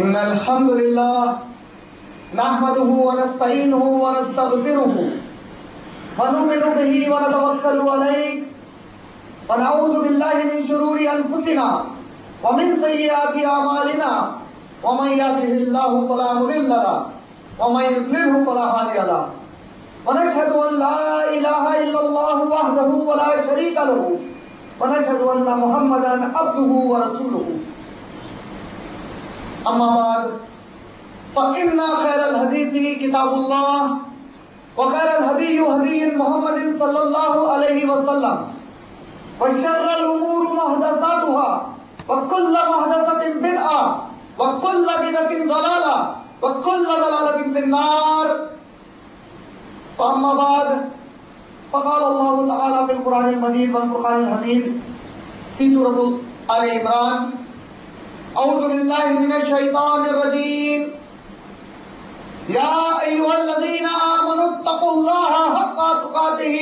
إن الحمد لله نحمده ونستعينه ونستغفره ونؤمن به ونتوكل عليه ونعوذ بالله من شرور أنفسنا ومن سيئات أعمالنا ومن يهده الله فلا مضل له ومن يضلله فلا هادي له ونشهد أن لا إله إلا الله وحده ولا شريك له ونشهد أن محمدا عبده ورسوله أما بعد فإن خير الحديث كتاب الله وخير الهدي هدي محمد صلى الله عليه وسلم وشر الأمور محدثاتها وكل محدثة بدعة وكل بدعة ضلالة وكل ضلالة في النار. فأما بعد فقال الله تعالى في القرآن المجيد والفرقان الحميد في سورة آل عمران: أعوذ بالله من الشيطان الرجيم يا أيها الذين آمنوا اتقوا الله حق تقاته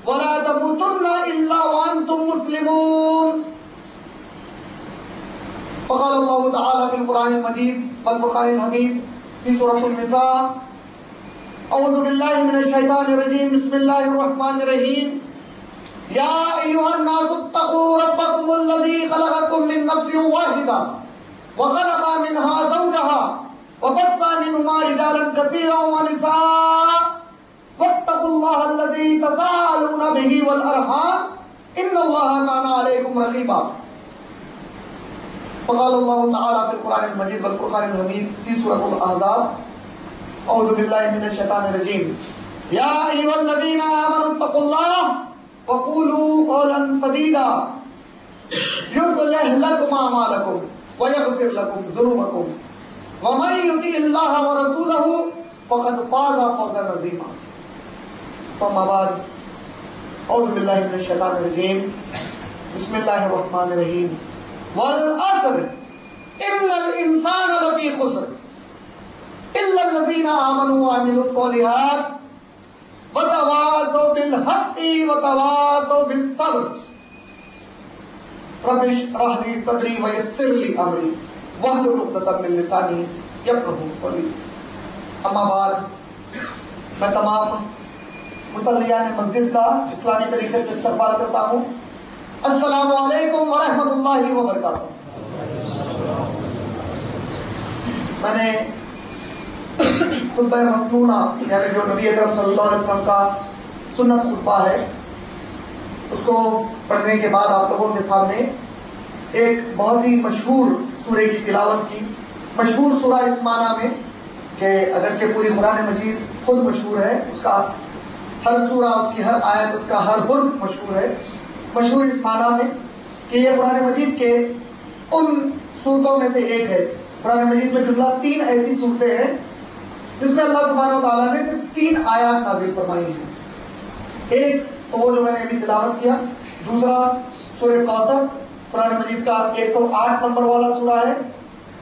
ولا تموتن إلا وأنتم مسلمون. وقال الله تعالى في القرآن المجيد والفرقان الحميد في سورة النساء: أعوذ بالله من الشيطان الرجيم بسم الله الرحمن الرحيم يا أيها الناس اتقوا ربكم الذي خلقكم من نفس واحدة وخلق منها زوجها وبث منهما رجالا كثيرا ونساء واتقوا الله الذي تساءلون به والأرحام إن الله كان عليكم رقيبا. وقال الله تعالى في القرآن المجيد والفرقان الحميد في سورة الأحزاب: أعوذ بالله من الشيطان الرجيم يا أيها الذين آمنوا اتقوا الله وقولوا قولا سديدا يصلح لكم أعمالكم ويغفر لكم ذنوبكم ومن يطع الله ورسوله فقد فاز فوزا عظيما. أما بعد أعوذ بالله من الشيطان الرجيم بسم الله الرحمن الرحيم والعصر إن الإنسان لفي خسر إلا الذين آمنوا وعملوا الصالحات وتواصوا بالحق وتواصوا بالصبر. رب اشرح لي صدري ويسر لي أمري واحلل عقدة من لساني يفقهوا قولي. اما بعد میں تمام مصلیان مسجد کا اسلامی طریقے سے استقبال کرتا ہوں. السلام علیکم ورحمۃ اللہ وبرکاتہ. میں نے خطبہ مسنونہ یعنی جو نبی اکرم صلی اللہ علیہ وسلم کا سنت خطبہ ہے اس کو پڑھنے کے بعد آپ لوگوں کے سامنے ایک بہت ہی مشہور سورہ کی تلاوت کی. مشہور سورہ اس معنی میں کہ اگرچہ پوری قرآن مجید خود مشہور ہے، اس کا ہر سورہ، اس کی ہر آیت، اس کا ہر حرف مشہور ہے. مشہور اس معنی میں کہ یہ قرآن مجید کے ان صورتوں میں سے ایک ہے. قرآن مجید میں جملہ 3 ایسی صورتیں ہیں جس میں اللہ سبحانہ و تعالیٰ نے صرف 3 آیات نازل فرمائی ہیں. ایک تو وہ جو میں نے ابھی تلاوت کیا، دوسرا سورہ کوثر قرآن مجید کا 108 نمبر والا سورہ ہے،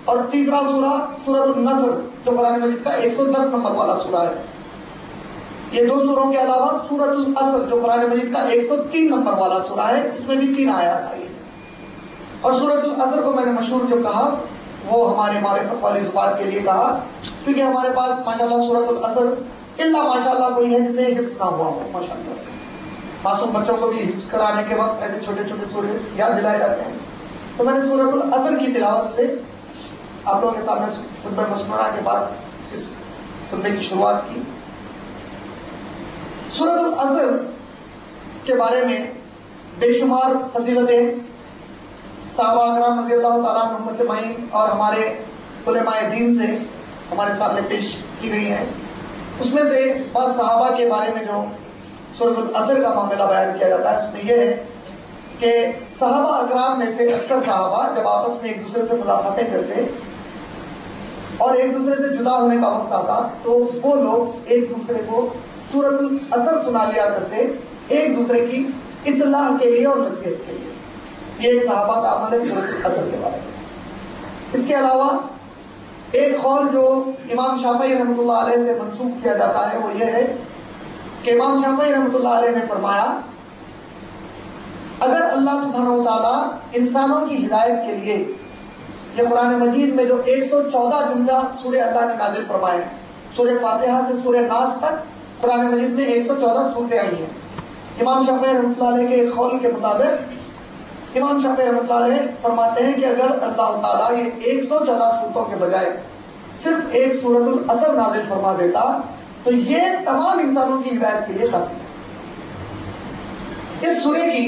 اور تیسرا سورہ سورۃ النصر جو قرآن مجید کا 110 نمبر والا سورہ ہے. یہ 2 سوروں کے علاوہ سورۃ العصر جو قرآن مجید کا 103 نمبر والا سورہ ہے، اس میں بھی 3 آیات آئی ہیں. اور سورۃ العصر کو میں نے مشہور جو کہا وہ ہمارے معرفت والی زبان کے لیے کہا کیونکہ ہمارے پاس ماشاءاللہ سورۃ العصر الا ماشاءاللہ کوئی ہے جسے حفظ نہ ہوا ہو. ماشاءاللہ سے معصوم بچوں کو بھی حفظ کرانے کے وقت ایسے چھوٹے چھوٹے سورے یاد دلائے جاتے ہیں. تو میں نے سورۃ العصر کی تلاوت سے آپ لوگوں کے سامنے خطبہ مسنونہ کے بعد اس خطبے کی شروعات کی. سورۃ العصر کے بارے میں بے شمار فضیلتیں صحابہ اکرام رضی اللہ تعالیٰ عنہم اجمعین اور ہمارے علماء دین سے ہمارے سامنے پیش کی گئی ہیں. اس میں سے بعض صحابہ کے بارے میں جو سورۃ العصر کا معاملہ بیان کیا جاتا ہے، اس میں یہ ہے کہ صحابہ اکرام میں سے اکثر صحابہ جب آپس میں ایک دوسرے سے ملاقاتیں کرتے اور ایک دوسرے سے جدا ہونے کا وقت آتا تو وہ لوگ ایک دوسرے کو سورۃ العصر سنا لیا کرتے ایک دوسرے کی اصلاح کے لیے اور نصیحت کے لیے. یہ ایک صحابہ کا عمل ہے سورۃ العصر کے بارے میں. اس کے علاوہ ایک قول جو امام شافعی رحمۃ اللہ علیہ سے منسوب کیا جاتا ہے وہ یہ ہے کہ امام شافعی رحمۃ اللہ علیہ نے فرمایا اگر اللہ سبحانہ و تعالیٰ انسانوں کی ہدایت کے لیے یہ قرآن مجید میں جو 114 جملہ سورہ اللہ نے نازل فرمائے ہیں، سورہ فاتحہ سے سورہ ناس تک قرآن مجید میں 114 صورتیں آئی ہیں۔ امام شافعی رحمۃ اللہ علیہ کے قول کے مطابق امام شافعی رحمۃ اللہ علیہ فرماتے ہیں کہ اگر اللہ تعالیٰ یہ 114 صورتوں کے بجائے صرف ایک سورۃ العصر نازل فرما دیتا تو یہ تمام انسانوں کی ہدایت کے لیے کافی تھا۔ اس سورے کی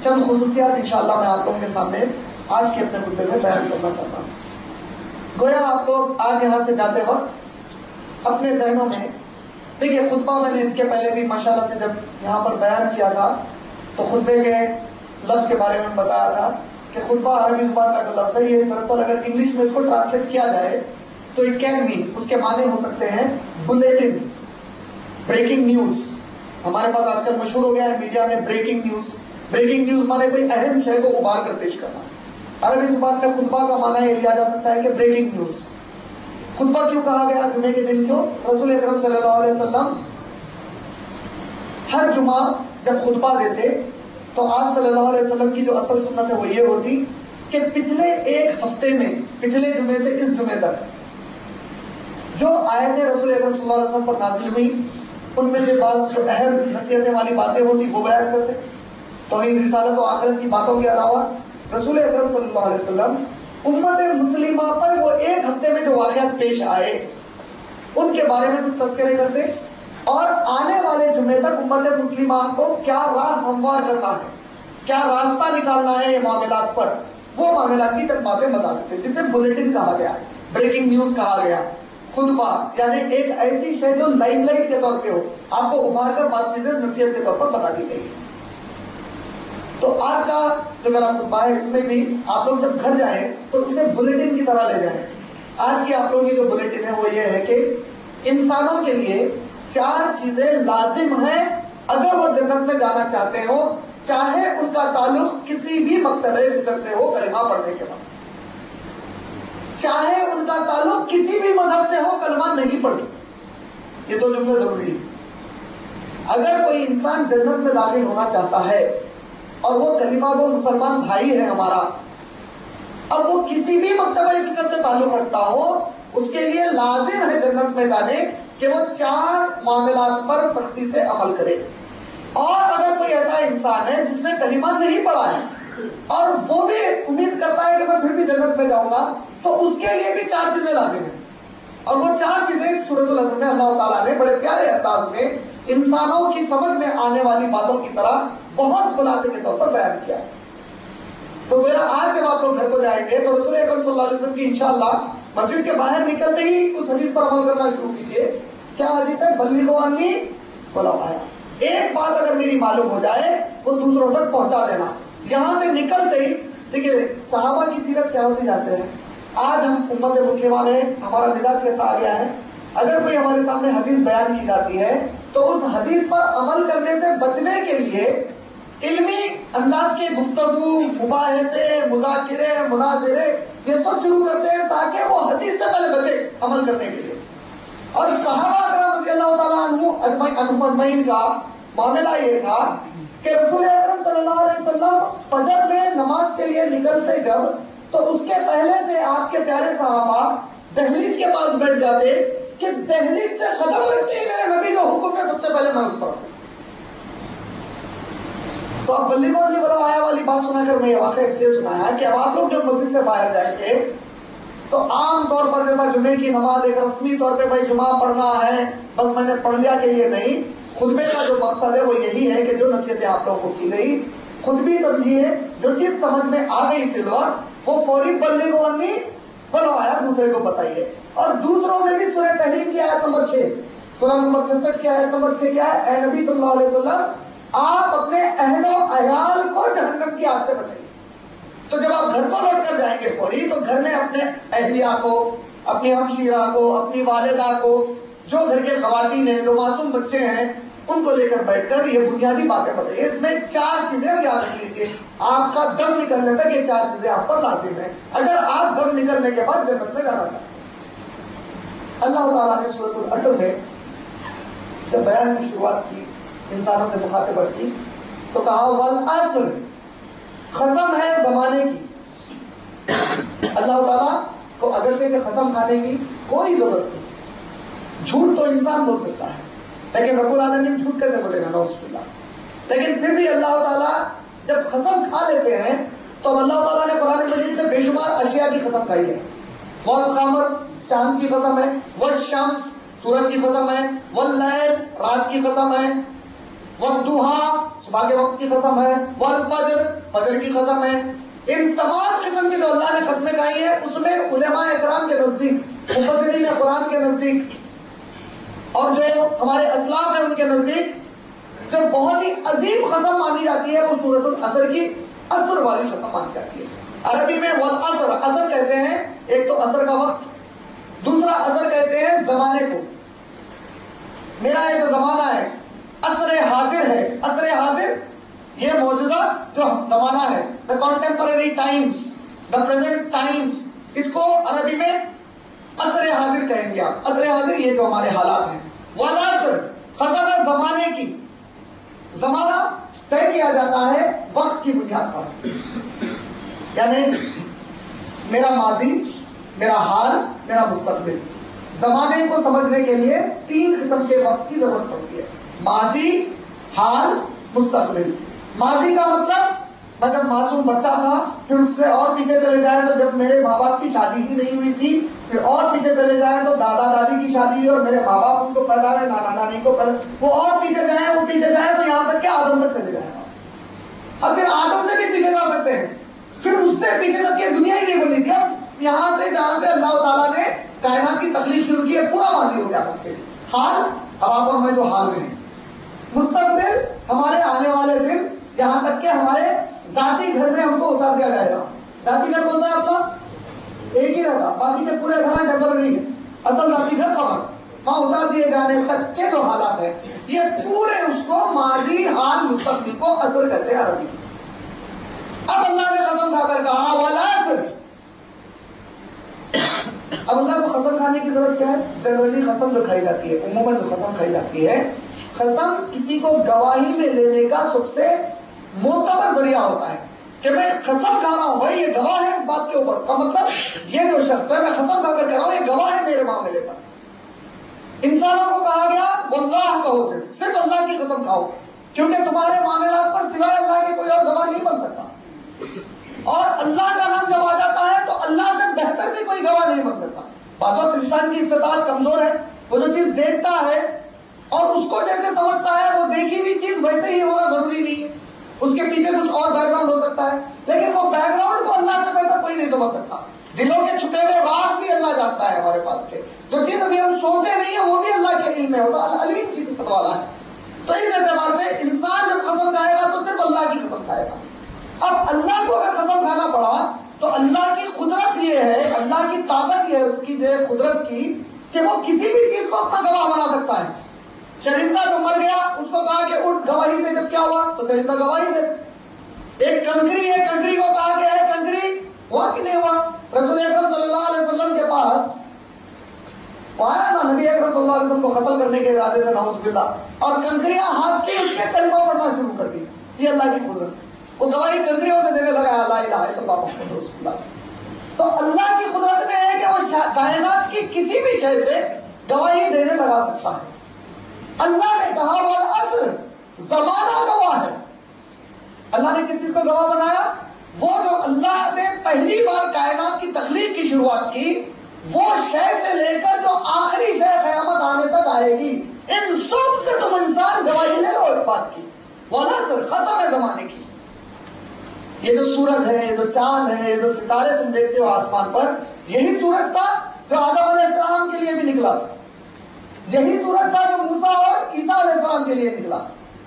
چند خصوصیات انشاءاللہ میں آپ لوگوں کے سامنے آج کے اپنے خطبے میں بیان کرنا چاہتا ہوں۔ گویا آپ لوگ آج یہاں سے جاتے وقت اپنے ذہنوں میں دیکھیے، خطبہ میں نے اس کے پہلے بھی ماشاءاللہ سے جب یہاں پر بیان کیا تھا تو خطبے کے لفظ کے بارے میں بتایا تھا کہ خطبہ عربی زبان کا جو لفظ ہے یہ دراصل اگر انگلش میں اس کو ٹرانسلیٹ کیا جائے تو اٹ کین مین، اس کے معنی ہو سکتے ہیں بلیٹن، بریکنگ نیوز۔ ہمارے پاس آج کل مشہور ہو گیا ہے میڈیا میں بریکنگ نیوز۔ بریکنگ نیوز مانے کوئی اہم شے کو ابھار کر پیش کرنا۔ عربی زبان میں خطبہ کا معنی یہ لیا جا سکتا ہے کہ بریکنگ نیوز۔ خطبہ کیوں کہا گیا جمعے کے دن کیوں؟ رسول اکرم صلی اللہ علیہ وسلم ہر جمعہ جب خطبہ دیتے تو آپ صلی اللہ علیہ وسلم کی جو اصل سنت ہے وہ یہ ہوتی کہ پچھلے ایک ہفتے میں، پچھلے جمعے سے اس جمعے تک جو آیتیں رسول اکرم صلی اللہ علیہ وسلم پر نازل ہوئی ان میں سے بعض جو اہم نصیحتیں والی باتیں ہوتی وہ بیان کرتے۔ توحید، رسالت و آخرت کی باتوں کے علاوہ رسول اکرم صلی اللہ علیہ وسلم امت مسلمہ پر وہ ایک ہفتے میں جو واقعات پیش آئے ان کے بارے میں کچھ تذکرے کرتے اور آنے والے جمعے تک امت مسلمہ کو کیا راہ ہموار کرنا ہے، کیا راستہ نکالنا ہے یہ معاملات پر، وہ معاملات کی چند باتیں بتا دیتے، جسے بلیٹن کہا گیا، بریکنگ نیوز کہا گیا۔ خطبہ یعنی ایک ایسی شے جو لائم لائٹ کے طور پہ ہو، آپ کو ابھار کر بعض چیزیں نصیحت کے طور پر بتا دی گئی۔ تو آج کا جو میرا خطبہ ہے اس میں بھی آپ لوگ جب گھر جائیں تو اسے بلیٹن کی طرح لے جائیں۔ آج کی آپ لوگوں کی جو بلیٹن ہے وہ یہ ہے کہ انسانوں کے لیے 4 چیزیں لازم ہیں اگر وہ جنت میں جانا چاہتے ہو، چاہے ان کا تعلق کسی بھی مکتبہ فکر سے ہو کلمہ پڑھنے کے بعد، چاہے ان کا تعلق کسی بھی مذہب سے ہو کلمہ نہیں پڑھتے۔ یہ 2 جملے ضروری ہیں۔ اگر کوئی انسان جنت میں داخل ہونا چاہتا ہے اور وہ کلمہ گو مسلمان بھائی ہے ہمارا، اب وہ کسی بھی مکتبہ فکر سے تعلق رکھتا ہو، اس کے لیے لازم ہے جنت میں جانے کہ وہ 4 معاملات پر سختی سے عمل کرے۔ اور اگر کوئی ایسا انسان ہے جس نے کلمہ نہیں پڑھا ہے اور وہ بھی امید کرتا ہے کہ میں پھر بھی جنت میں جاؤں گا، تو اس کے لیے بھی 4 چیزیں لازم ہیں۔ اور وہ 4 چیزیں سورۃ العصر میں اللہ تعالیٰ نے بڑے پیارے انداز میں انسانوں کی سمجھ میں آنے والی باتوں کی طرح بہت خلاصے کے طور پر بیان کیا ہے۔ تو گویا آج جب آپ لوگ گھر کو جائیں گے تو رسول اکرم صلی اللہ علیہ وسلم کی انشاءاللہ مسجد کے باہر نکلتے ہی اس حدیث پر عمل کرنا شروع کیجئے۔ کیا حدیث ہے؟ بلغوا عنی ولو آیا۔ ایک بات اگر میری معلوم ہو جائے وہ دوسروں تک پہنچا دینا۔ یہاں سے نکلتے ہی دیکھیے صحابہ کی سیرت کیا ہوتی جاتے ہیں۔ آج ہم امت مسلمہ میں ہمارا مزاج کیسا آ گیا ہے، اگر کوئی ہمارے سامنے حدیث بیان کی جاتی ہے تو اس حدیث پر عمل کرنے سے بچنے کے لیے علمی انداز کے گفتگو، مباحثے، مذاکرے، مناظرے یہ سب شروع کرتے ہیں تاکہ وہ حدیث سے پہلے بچے عمل کرنے کے لیے۔ اور صحابہ کرام رضی اللہ تعالیٰ عنہم اجمعین کا معاملہ یہ تھا کہ رسول اکرم صلی اللہ علیہ وسلم فجر میں نماز کے لیے نکلتے جب تو اس کے پہلے سے آپ کے پیارے صحابہ دہلیز کے پاس بیٹھ جاتے کہ دہلیز سے قدم رکھتے ہی میرے نبی جو حکم ہے سب سے پہلے میں اس پر ہوں۔ تو اب بلغوا عنی ولو آیا والی بات سنا کر میں یہ واقعہ اس لیے سنایا کہ اب آپ لوگ جب مسجد سے باہر جائیں گے تو عام طور پر جیسا جمعے کی نماز ایک رسمی طور پہ بھائی جمعہ پڑھنا ہے بس میں نے پڑھ لیا کے لیے نہیں، خطبے کا جو مقصد ہے وہ یہی ہے کہ جو نصیحتیں آپ لوگوں کو کی گئی خود بھی سمجھیے، جو چیز سمجھ میں آ گئی فی الوقت وہ فوری بلغوا عنی ولو آیا دوسرے کو بتائیے۔ اور دوسروں میں بھی سورہ تحریم کی آیت نمبر 6، سورہ نمبر 66 کی آیت نمبر 6 کیا ہے؟ اے نبی صلی اللہ علیہ وسلم آپ اپنے اہل و عیال کو جہنم کی آگ سے بچائیے۔ تو جب آپ گھر کو لوٹ کر جائیں گے فوری تو گھر میں اپنے اہلیہ کو، اپنی ہمشیرہ کو، اپنی والدہ کو، جو گھر کے خواتین ہیں، جو معصوم بچے ہیں، ان کو لے کر بیٹھ کر یہ بنیادی باتیں بتائیے۔ اس میں 4 چیزیں یاد رکھ لیجیے، آپ کا دم نکلنے تک یہ 4 چیزیں آپ پر لازم ہیں اگر آپ دم نکلنے کے بعد جنت میں جانا چاہتے ہیں۔ اللہ تعالیٰ نے سورۃ العصر میں جب بیان کی شروعات کی، انسانوں سے مخاطبت کی، تو کہا والعصر، قسم ہے زمانے کی، اللہ تعالیٰ کو اگرچہ کہ قسم کھانے کی کوئی ضرورت نہیں، جھوٹ تو انسان بول سکتا ہے لیکن رب العالمین جھوٹ کیسے بولے گا؟ نعوذ باللہ۔ لیکن پھر بھی اللہ تعالیٰ جب قسم کھا لیتے ہیں تو اللہ تعالیٰ نے قرآن مجید میں بے شمار اشیاء کی قسم کھائی ہے۔ والقمر چاند کی قسم ہے، والشمس سورج کی قسم ہے، واللیل رات کی قسم ہے، والضحیٰ صبح کے وقت کی قسم ہے، والفجر فجر کی قسم ہے۔ ان تمام قسم کی جو اللہ نے قسمیں کھائی ہیں اس میں علماء اکرام کے نزدیک، مفسرین قرآن کے نزدیک اور جو ہمارے اسلاف ہیں ان کے نزدیک جو بہت ہی عظیم قسم مانی جاتی ہے وہ سورۃ العصر کی عصر والی قسم مانی جاتی ہے۔ عربی میں والعصر، عصر کہتے ہیں ایک تو عصر کا وقت، دوسرا عصر کہتے ہیں زمانے کو۔ میرا یہ جو زمانہ ہے عصر حاضر ہے، عصر حاضر یہ موجودہ جو زمانہ ہے، the contemporary times, the present times، اس کو عربی میں عصر حاضر کہیں گے آپ۔ عصر حاضر یہ جو ہمارے حالات ہیں۔ والعصر قسم ہے زمانے کی، زمانہ طے کیا جاتا ہے وقت کی بنیاد پر، یعنی میرا ماضی، میرا حال، میرا مستقبل۔ زمانے کو سمجھنے کے لیے تین قسم کے وقت کی ضرورت پڑتی ہے: ماضی، حال، مستقبل۔ ماضی کا مطلب میں جب معصوم بچہ تھا، پھر اس سے اور پیچھے چلے جائیں تو جب میرے ماں باپ کی شادی ہی نہیں ہوئی تھی، پھر اور پیچھے چلے جائیں تو دادا دادی کی شادی ہوئی اور میرے ماں باپ ان کو پیدا ہوئے، نانا نانی کو پیدا، وہ اور پیچھے جائیں، وہ پیچھے جائیں تو یہاں تک کہ آدم تک چلے جائیں۔ اب پھر آدم سے بھی پیچھے جا سکتے ہیں، پھر اس سے پیچھے تک یہ دنیا ہی نہیں بنی تھی۔ اب یہاں سے جہاں سے اللہ تعالیٰ نے کائنات کی تخلیق شروع کی ہے پورا ماضی ہو گیا کرتے۔ حال اب آپ اور میں جو حال میں ہیں۔ مستقبل ہمارے آنے والے دن، یہاں تک کہ ہمارے ذاتی گھر میں ہم کو اتار دیا جائے گا۔ ذاتی گھر کون سا ہے اپنا؟ ایک ہی رہتا، باقی کے پورے گھر ٹیمپرری ہے، اصل ذاتی گھر خبر وہاں اتار دیے جانے تک کے جو حالات ہیں یہ پورے اس کو ماضی، حال، مستقبل کو عصر کہتے ہیں عربی۔ اب اللہ نے قسم کھا کر کہا والعصر۔ اب اللہ کو قسم کھانے کی ضرورت کیا ہے؟ جنرلی قسم جو کھائی جاتی ہے، عموماً جو قسم کھائی جاتی ہے، قسم کسی کو گواہی میں لینے کا سب سے معتبر ذریعہ ہوتا ہے کہ میں قسم کھا رہا ہوں، بھائی یہ گواہ ہے اس بات کے اوپر، کا مطلب یہ جو شخص ہے میں قسم کھا کر کہہ رہا ہوں یہ گواہ ہے میرے معاملے پر۔ انسانوں کو کہا گیا واللہ کہو، صرف اللہ کی قسم کھاؤ، کیونکہ تمہارے معاملات پر سوائے اللہ کے کوئی اور گواہ نہیں بن سکتا، اور اللہ کا نام جب آ جاتا ہے تو اللہ سے بہتر بھی کوئی گواہ نہیں بن سکتا۔ بعض وقت انسان کی استطاعت کمزور ہے، وہ جو چیز دیکھتا ہے اور اس کو جیسے سمجھتا ہے وہ دیکھی ہوئی چیز ویسے ہی ہونا ضروری نہیں ہے، اس کے پیچھے کچھ اور بیک گراؤنڈ ہو سکتا ہے، لیکن وہ بیک گراؤنڈ کو اللہ سے بہتر کوئی نہیں سمجھ سکتا۔ دلوں کے چھپے ہوئے راز بھی اللہ جانتا ہے ہمارے پاس کے، جو چیز ابھی ہم سوچے نہیں ہیں وہ بھی اللہ کے علم میں ہوتا، العلیم کی صفت والا ہے۔ تو اس اعتبار سے انسان جب قسم کھائے گا تو صرف اللہ کی قسم کھائے گا۔ اب اللہ کو اگر قسم کھانا پڑا تو اللہ کی قدرت یہ ہے، اللہ کی طاقت یہ ہے اس کی جو قدرت کی کہ وہ کسی بھی چیز کو اپنا گواہ بنا سکتا ہے۔ چرندہ جو مر گیا اس کو کہا کہ اٹھ گواہی دے، جب کیا ہوا تو چرندہ گواہی دے۔ ایک کنکری ہے، کنکری کو کہا کہ ہے کنکری، ہوا کہ نہیں ہوا؟ رسول اکرم صلی اللہ علیہ وسلم کے پاس آیا نا، نبی اکرم صلی اللہ علیہ وسلم کو قتل کرنے کے ارادے سے نعوذ باللہ، اور کنکریاں ہاتھ کی اس کے کلمہ پڑھنا شروع کر دی۔ یہ اللہ کی قدرت ہے، وہ گواہی کنکریوں سے دینے لگا لا الہ الا اللہ محمد رسول اللہ۔ تو اللہ کی قدرت میں ہے کہ وہ کائنات کی کسی بھی شے سے گواہی دینے لگا سکتا ہے۔ اللہ نے کہا والعصر، زمانہ گواہ ہے۔ اللہ نے کس چیز کو گواہ بنایا؟ وہ جو اللہ نے پہلی بار کائنات کی تخلیق کی شروعات کی، وہ شے سے لے کر جو آخری شے قیامت آنے تک آئے گی، ان سب سے تم انسان گواہی لے لو اس بات کی۔ والعصر قسم ہے زمانے کی۔ یہ جو سورج ہے، یہ جو چاند ہے، یہ جو ستارے تم دیکھتے ہو آسمان پر، یہی سورج تھا جو آدم علیہ السلام کے لیے بھی نکلا، یہی سورج تھا جو موسیٰ اور عیسیٰ علیہ السلام کے لیے نکلا،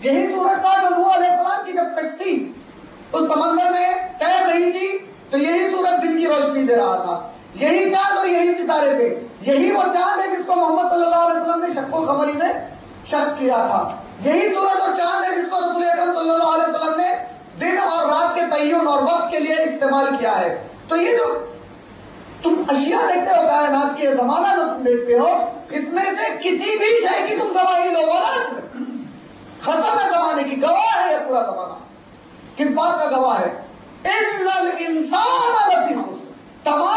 یہی سورج تھا جو نوح علیہ السلام کی جب کشتی اس سمندر میں تیر رہی تھی تو یہی سورج دن کی روشنی دے رہا تھا، یہی چاند اور یہی ستارے تھے، یہی وہ چاند ہے جس کو محمد صلی اللہ علیہ وسلم نے شق القمری میں شق کیا تھا، یہی سورج اور چاند ہے جس کو رسول اکرم صلی اللہ علیہ وسلم نے دن اور رات کے تعین اور وقت کے لیے استعمال کیا ہے۔ تو یہ جو تم اشیاء دیکھتے ہو کائنات کی، زمانہ جو تم دیکھتے ہو، اس میں سے کسی بھی شے کی تم گواہی لو، قسم ہے زمانے کی، گواہ ہے یہ پورا زمانہ۔ کس بات کا گواہ ہے؟ ان الانسان لفی خسر، تمام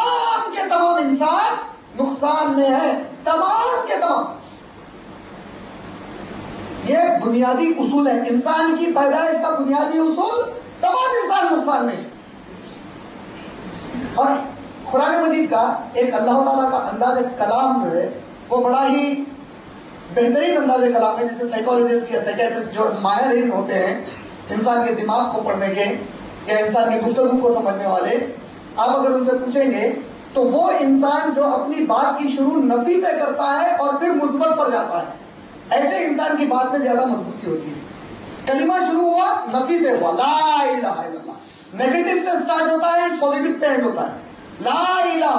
نقصان میں ہے، تمام کے تمام۔ یہ بنیادی اصول ہے، انسان کی پیدائش کا بنیادی اصول، تمام انسان نقصان میں۔ اور قرآن مجید کا ایک اللہ تعالیٰ کا انداز کلام جو ہے وہ بڑا ہی بہترین انداز کلام ہے، جسے سائیکالوجسٹ یا سائیکیٹرسٹ جو ماہرین ہوتے ہیں انسان کے دماغ کو پڑھنے کے یا انسان کی گفتگو کو سمجھنے والے، آپ اگر ان سے پوچھیں گے تو وہ انسان جو اپنی بات کی شروع نفی سے کرتا ہے اور پھر مثبت پر جاتا ہے، ایسے انسان کی بات میں زیادہ مضبوطی ہوتی ہے۔ کلمہ شروع ہوا نفی سے ہوا، لا الہ الا اللہ، نیگیٹو سے سٹارٹ ہوتا ہے، پازیٹو پہ اینڈ ہوتا ہے۔ لا الہ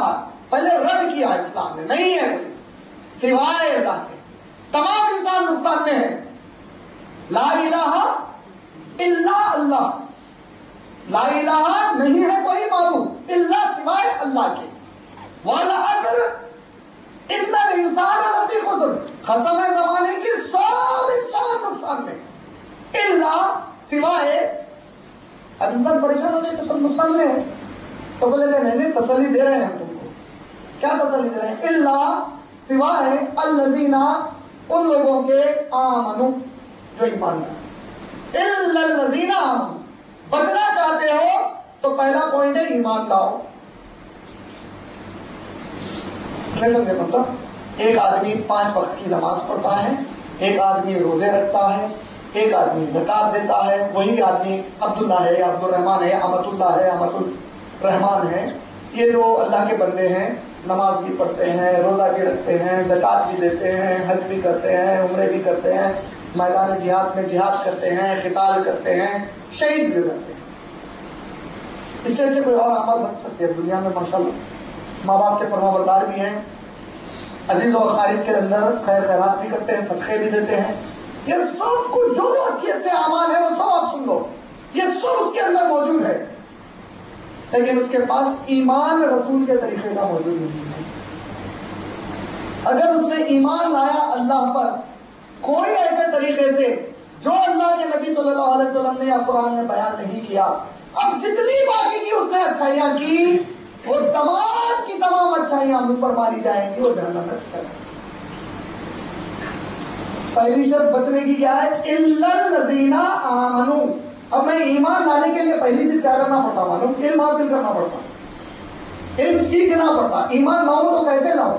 پہلے رد کیا اسلام نے، نہیں ہے کوئی سوائے اللہ کے، تمام انسان نقصان میں ہے۔ لا الہ الا اللہ، لا الہ نہیں ہے کوئی معبود الا سوائے اللہ کے۔ والعصر ان الانسان لفی خسر، قسم ہے زمانے کی سب انسان نقصان میں، الا سوائے۔ اب انسان پریشان ہو گئے کہ سب نقصان میں ہے، تو بولے کہ نہیں تسلی دے رہے ہیں ہم تم کو۔ کیا تسلی دے رہے ہیں؟ الا سوائے الذین ان لوگوں کے آمنو جو ایمان لائے، الا الذین آمنو۔ بچنا چاہتے ہو تو پہلا پوائنٹ ہے ایمان لاؤ۔ نہیں سمجھے؟ مطلب ایک آدمی 5 وقت کی نماز پڑھتا ہے، ایک آدمی روزے رکھتا ہے، ایک آدمی زکات دیتا ہے، وہی آدمی عبداللہ ہے، عبد الرحمان ہے، امت اللہ ہے، امت الرحمان ہے۔ یہ جو اللہ کے بندے ہیں، نماز بھی پڑھتے ہیں، روزہ بھی رکھتے ہیں، زکات بھی دیتے ہیں، حج بھی کرتے ہیں، عمرے بھی کرتے ہیں، میدان جہاد میں جہاد کرتے ہیں، قتال کرتے ہیں، شہید بھی ہو جاتے ہیں۔ اس سے اچھے کوئی اور عمل بن سکتے ہیں دنیا میں؟ ماشاءاللہ ماں باپ کے فرما بردار بھی ہیں، عزیز و اقارب کے اندر خیر خیرات بھی کرتے ہیں، صدقے بھی دیتے ہیں۔ یہ سب کچھ جو اچھے اچھے اعمال ہیں وہ سب آپ سن لو، یہ سب اس کے اندر موجود ہے، لیکن اس کے پاس ایمان رسول کے طریقے کا موجود نہیں ہے۔ اگر اس نے ایمان لایا اللہ پر کوئی ایسے طریقے سے جو اللہ کے نبی صلی اللہ علیہ وسلم نے یا قرآن نے بیان نہیں کیا، اب جتنی باقی کی اس نے اچھائیاں کی، وہ تمام کی تمام اچھائیاں منہ پر ماری جائیں گی، وہ جہنم میں ٹھکر ہے۔ پہلی شرط بچنے کی کیا ہے؟ الا الذین آمنوا۔ اب میں ایمان لانے کے لیے پہلی چیز کیا کرنا پڑتا؟ معلوم؟ علم حاصل کرنا پڑتا، علم سیکھنا پڑتا۔ ایمان لاؤ تو کیسے لاؤ؟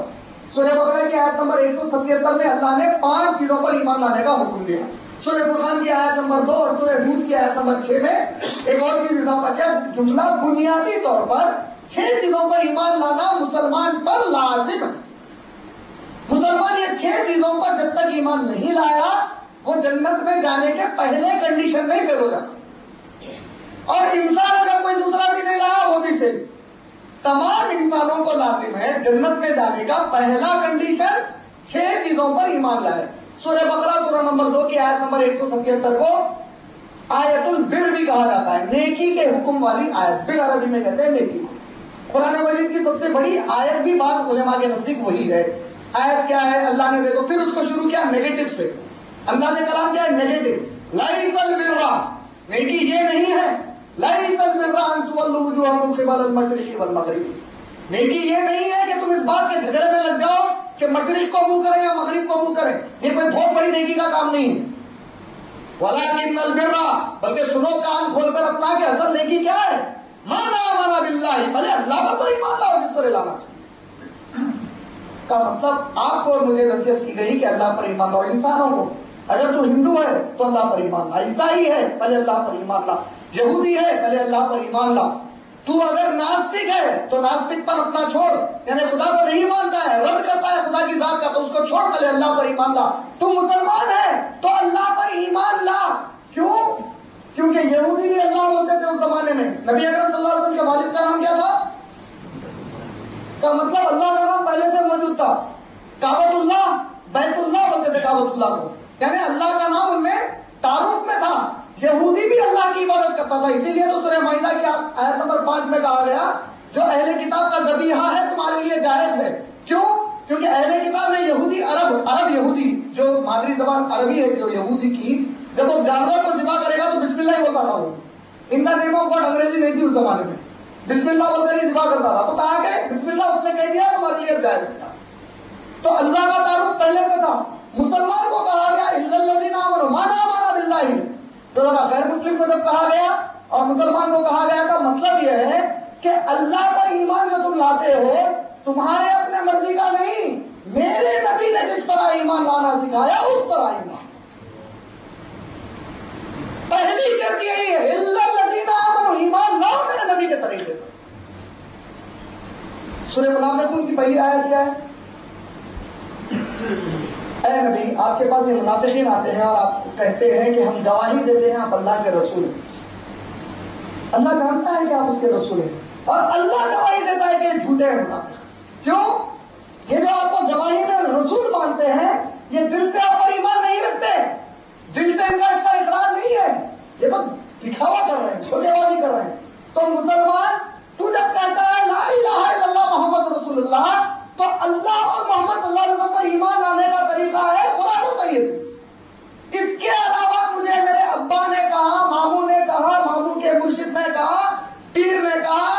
سورہ بقرہ کی آیت نمبر 177 میں اللہ نے 5 چیزوں پر ایمان لانے کا حکم دیا۔ سورہ فرقان کی آیت نمبر 2 اور سورہ ہود کی آیت نمبر 6 میں ایک اور چیز اضافہ کیا؟ جملہ بنیادی طور پر 6 چیزوں پر ایمان لانا مسلمان پر لازم ہے۔ مسلمان یہ 6 چیزوں پر جب تک ایمان نہیں لایا وہ جنت میں جانے کے پہلے کنڈیشن میں فیل ہو جاتا، اور انسان اگر کوئی دوسرا بھی نہیں لایا وہ بھی فیل۔ تمام انسانوں کو لازم ہے جنت میں جانے کا پہلا کنڈیشن 6 چیزوں پر ایمان لائے۔ سورہ بقرہ سورہ نمبر 2 کی آیت نمبر 177 کو آیت البر بھی کہا جاتا ہے، نیکی کے حکم والی آیت، بر عربی میں کہتے ہیں نیکی کو۔ قرآن مجید کی سب سے بڑی آیت بھی بعض علماء کے نزدیک وہی ہے۔ آیت کیا ہے؟ اللہ نے دیکھو پھر اس کو شروع کیا نیگیٹو سے، انداز کلام کیا ہے؟ نیگیٹو۔ لیس البر، نیکی یہ نہیں ہے، لیس البر ان تولوا وجوہکم قبل المشرق والمغرب، نیکی یہ نہیں ہے کہ تم اس بات کے جھگڑے میں لگ جاؤ کہ مشرق کو منہ کریں یا مغرب کو منہ کریں، یہ کوئی بہت بڑی نیکی کا کام نہیں ہے۔ ولکن البر، بلکہ سنو کان کھول کر اپنا کہ اصل نیکی کیا ہے؟ من آمن باللہ، بھلے اللہ پر تو ایمان لاؤ جس طرح لانا چاہیے۔ کا مطلب آپ کو اور مجھے نصیحت کی گئی کہ اللہ پر ایمان لاؤ۔ انسانوں کو، اگر تو ہندو ہے تو اللہ پر ایمان لا، عیسائی ہے پہلے اللہ پر ایمان لا، یہودی ہے پہلے اللہ پر ایمان لا، تو اگر ناستک ہے تو ناستک پر اپنا چھوڑ، یعنی خدا کو نہیں مانتا ہے، رد کرتا ہے خدا کی ذات کا، تو اس کو چھوڑ، پہلے اللہ پر ایمان لا۔ تو مسلمان ہے تو اللہ پر ایمان لا۔ کیوں؟ کیونکہ یہودی بھی اللہ بولتے تھے اس زمانے میں۔ نبی اکرم صلی اللہ علیہ وسلم کے والد کا نام کیا تھا؟ کا مطلب اللہ کا نام پہلے سے موجود تھا۔ کعبۃ اللہ، بیت اللہ بولتے تھے کعبۃ اللہ کو، یعنی اللہ کا نام ان میں تعارف میں تھا۔ یہودی بھی اللہ کی عبادت کرتا تھا، اسی لیے تو سورہ مائدہ کی آیت نمبر 5 میں کہا گیا جو اہل کتاب کا ذبیحہ ہے تمہارے لیے جائز ہے۔ کیوں؟ کیونکہ اہل کتاب میں یہودی عرب یہودی جو مادری زبان عربی ہے جو یہودی کی، جب وہ جانور کو ذبح کرے گا تو بسم اللہ ہی بولتا تھا۔ وہ ان دا نیم آف گاڈ انگریزی نہیں تھی اس زمانے میں، بسم اللہ بول کر ہی ذبح کرتا تھا۔ تو کہا کہ بسم اللہ اس نے کہہ دیا تمہارے لیے جائز ہے۔ تو اللہ کا تعارف پہلے سے تھا. مسلمان کو کہا گیا الا الذین آمنوا من آمن باللہ. تو ذرا غیر مسلم کو جب کہا گیا اور مسلمان کو کہا گیا کا مطلب یہ ہے کہ اللہ پر ایمان جو تم لاتے ہو تمہارے اپنے مرضی کا نہیں، میرے نبی نے جس طرح ایمان لانا سکھایا اس طرح ایمان. پہلی شرط یہی ہے الا الذین آمنوا، ایمان لاؤ میرے نبی کے طریقے پر. سورہ منافقون کی پہلی آیت کیا ہے؟ اے نبی آپ کے پاس یہ منافقین آتے ہیں اور آپ کو کہتے ہیں کہ ہم گواہی دیتے ہیں آپ اللہ کے رسول ہیں. اللہ جانتا ہے کہ آپ اس کے رسول ہیں اور اللہ گواہی دیتا ہے کہ یہ جھوٹے ہیں منافق. کیوں؟ یہ جو آپ کو گواہی میں رسول مانتے ہیں یہ دل سے آپ پر ایمان نہیں رکھتے، دل سے ان کا اس کا اقرار نہیں ہے، یہ تو دکھاوا کر رہے ہیں، دھوکے بازی کر رہے ہیں. تو مسلمان تو جب کہتا ہے لا الہ الا اللہ محمد رسول اللہ تو اللہ اور محمد صلی اللہ علیہ وسلم پر ایمان لانے کا طریقہ ہے قرآن و حدیث. اس کے علاوہ مجھے میرے ابا نے کہا، ماموں نے کہا، ماموں کے مرشد نے کہا، پیر نے کہا،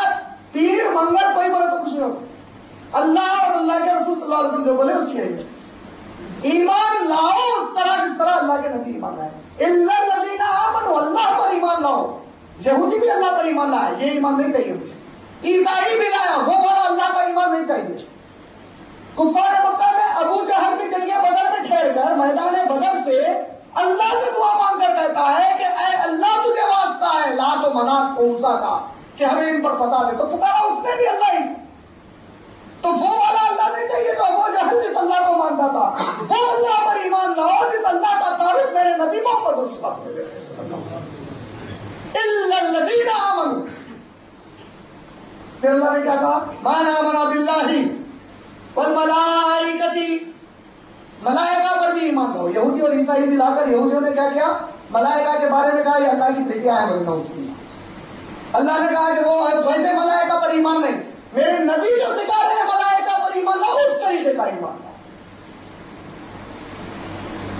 پیر منگل کوئی بولے تو کچھ نہیں ہوتا. اللہ اور اللہ کے رسول صلی اللہ علیہ وسلم جو بولے اس کی اہمیت. ایمان لاؤ اس طرح جس طرح اللہ کے نبی ایمان لائے. الا الذین آمنوا، اللہ پر ایمان لاؤ. یہودی بھی اللہ پر ایمان لائے، یہ ایمان نہیں چاہیے مجھے. عیسائی بھی لایا، وہ والا اللہ کا ایمان نہیں چاہیے. کفار مکہ میں ابو جہل کی جنگ بدر میں کھیل کر میدان بدر سے اللہ سے دعا مانگ کر کہتا ہے کہ اے اللہ تجھے واسطہ ہے لات و منات و عزا کا کہ ہمیں ان پر فتح دے. تو پکارا اس نے بھی اللہ ہی. تو وہ والا اللہ نہیں چاہیے جو ابو جہل جس اللہ کو مانتا تھا. وہ اللہ پر ایمان لاؤ جس اللہ کا تعارف میرے نبی محمد رسول اللہ نے دیا. الا الذین آمنوا. پھر اللہ نے کیا کہا؟ من آمن باللہ والملائکۃ، ملائکہ پر بھی ایمان لاؤ. یہودی اور عیسائی ملا کر یہودیوں نے کیا کیا؟ ملائکہ کے بارے میں کہا یہ اللہ کی بیٹیاں ہیں بندہ اس میں. اللہ نے کہا کہ وہ ویسے ملائکہ پر ایمان نہیں، میرے نبی جو سکھا رہے ہیں ملائکہ پر ایمان لاؤ اس طریقے کا ایمان لاؤ.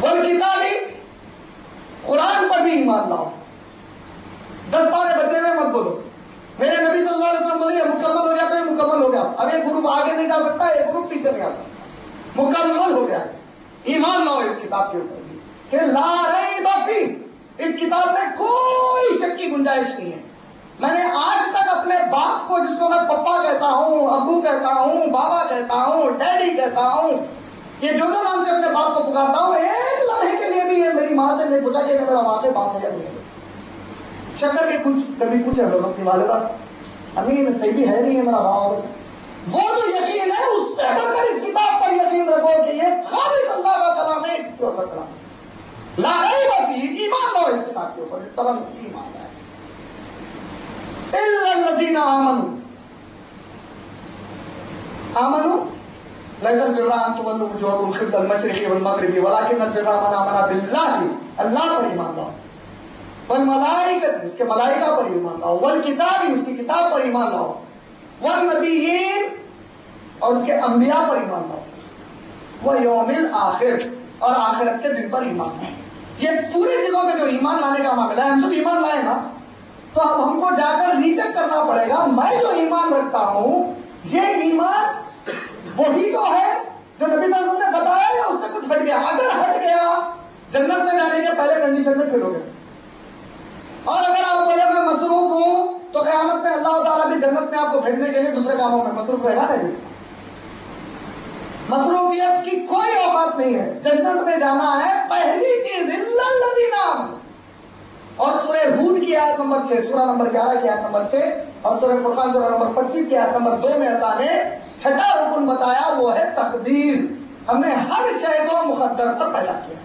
والکتاب، قرآن پر بھی ایمان لاؤ. 10 پارے بچے ہوئے مت بولو. میرے نبی صلی اللہ علیہ وسلم بولے یہ مکمل ہو گیا تو یہ مکمل ہو گیا. اب ایک گروپ آگے نہیں جا سکتا، ایک گروپ پیچھے نہیں آ سکتا. مکمل ہو گیا. ایمان لاؤ اس کتاب کے اوپر بھی کہ لا ریب فیہ، اس کتاب میں کوئی شک کی گنجائش نہیں ہے. میں نے آج تک اپنے باپ کو، جس کو میں پپا کہتا ہوں، ابو کہتا ہوں، بابا کہتا ہوں، ڈیڈی کہتا ہوں، یہ جو نام سے اپنے باپ کو پکارتا ہوں، ایک لمحے کے لیے بھی یہ میری ماں سے نہیں پوچھا کہ میرا واقعی باپ ہے یا نہیں ہے. شکر کے کچھ کبھی پوچھے ہم لوگ اپنی والدہ سے، امی میں صحیح بھی ہے نہیں ہے میرا باپ. وہ جو یقین ہے اس سے بڑھ کر اس کتاب پر یقین رکھو کہ یہ خالص اللہ کا کلام ہے، کسی اور کا کلام ہے. لا ریب فیہ، ایمان لاؤ اس کتاب کے اوپر اس طرح نہیں ایمان لائے. الا الذین آمنوا، آمنوا لیس البر ان تولوا وجوہکم قبل المشرق والمغرب ولکن البر من آمن باللہ، اللہ پر ایمان لاؤ. والملائکۃ، اس کے ملائکہ پر ایمان لاؤ. والکتاب، اس کی کتاب پر ایمان لاؤ. والنبیین، اور اس کے انبیاء پر ایمان لاؤ. والیوم الآخر، اور آخرت کے دن پر ایمان لاؤ. یہ پوری چیزوں میں جو ایمان لانے کا معاملہ ہے، ہم جب ایمان لائیں نا تو اب ہم کو جا کر ریچیک کرنا پڑے گا میں جو ایمان رکھتا ہوں یہ ایمان وہی تو ہے جو نبی صلی اللہ علیہ وسلم نے بتایا یا اس سے کچھ ہٹ گیا. اگر ہٹ گیا جنت میں جانے کے پہلے کنڈیشن میں فیل ہو گیا. اور اگر آپ بولے میں مصروف ہوں تو قیامت میں اللہ تعالیٰ بھی جنت میں آپ کو بھیجنے کے لیے دوسرے کاموں میں مصروف رہے گا نہیں بھیجتا. مصروفیت کی کوئی اوقات نہیں ہے. جنت میں جانا ہے پہلی چیز الا الذین آمنوا. اور سورہ ہود کی آیت نمبر 6، سورہ نمبر 11 کی آیت نمبر 6 اور سورہ فرقان سورہ نمبر 25 کی آیت نمبر 2 میں اللہ نے چھٹا رکن بتایا، وہ ہے تقدیر. ہم نے ہر شے کو مقدر پر پیدا کیا.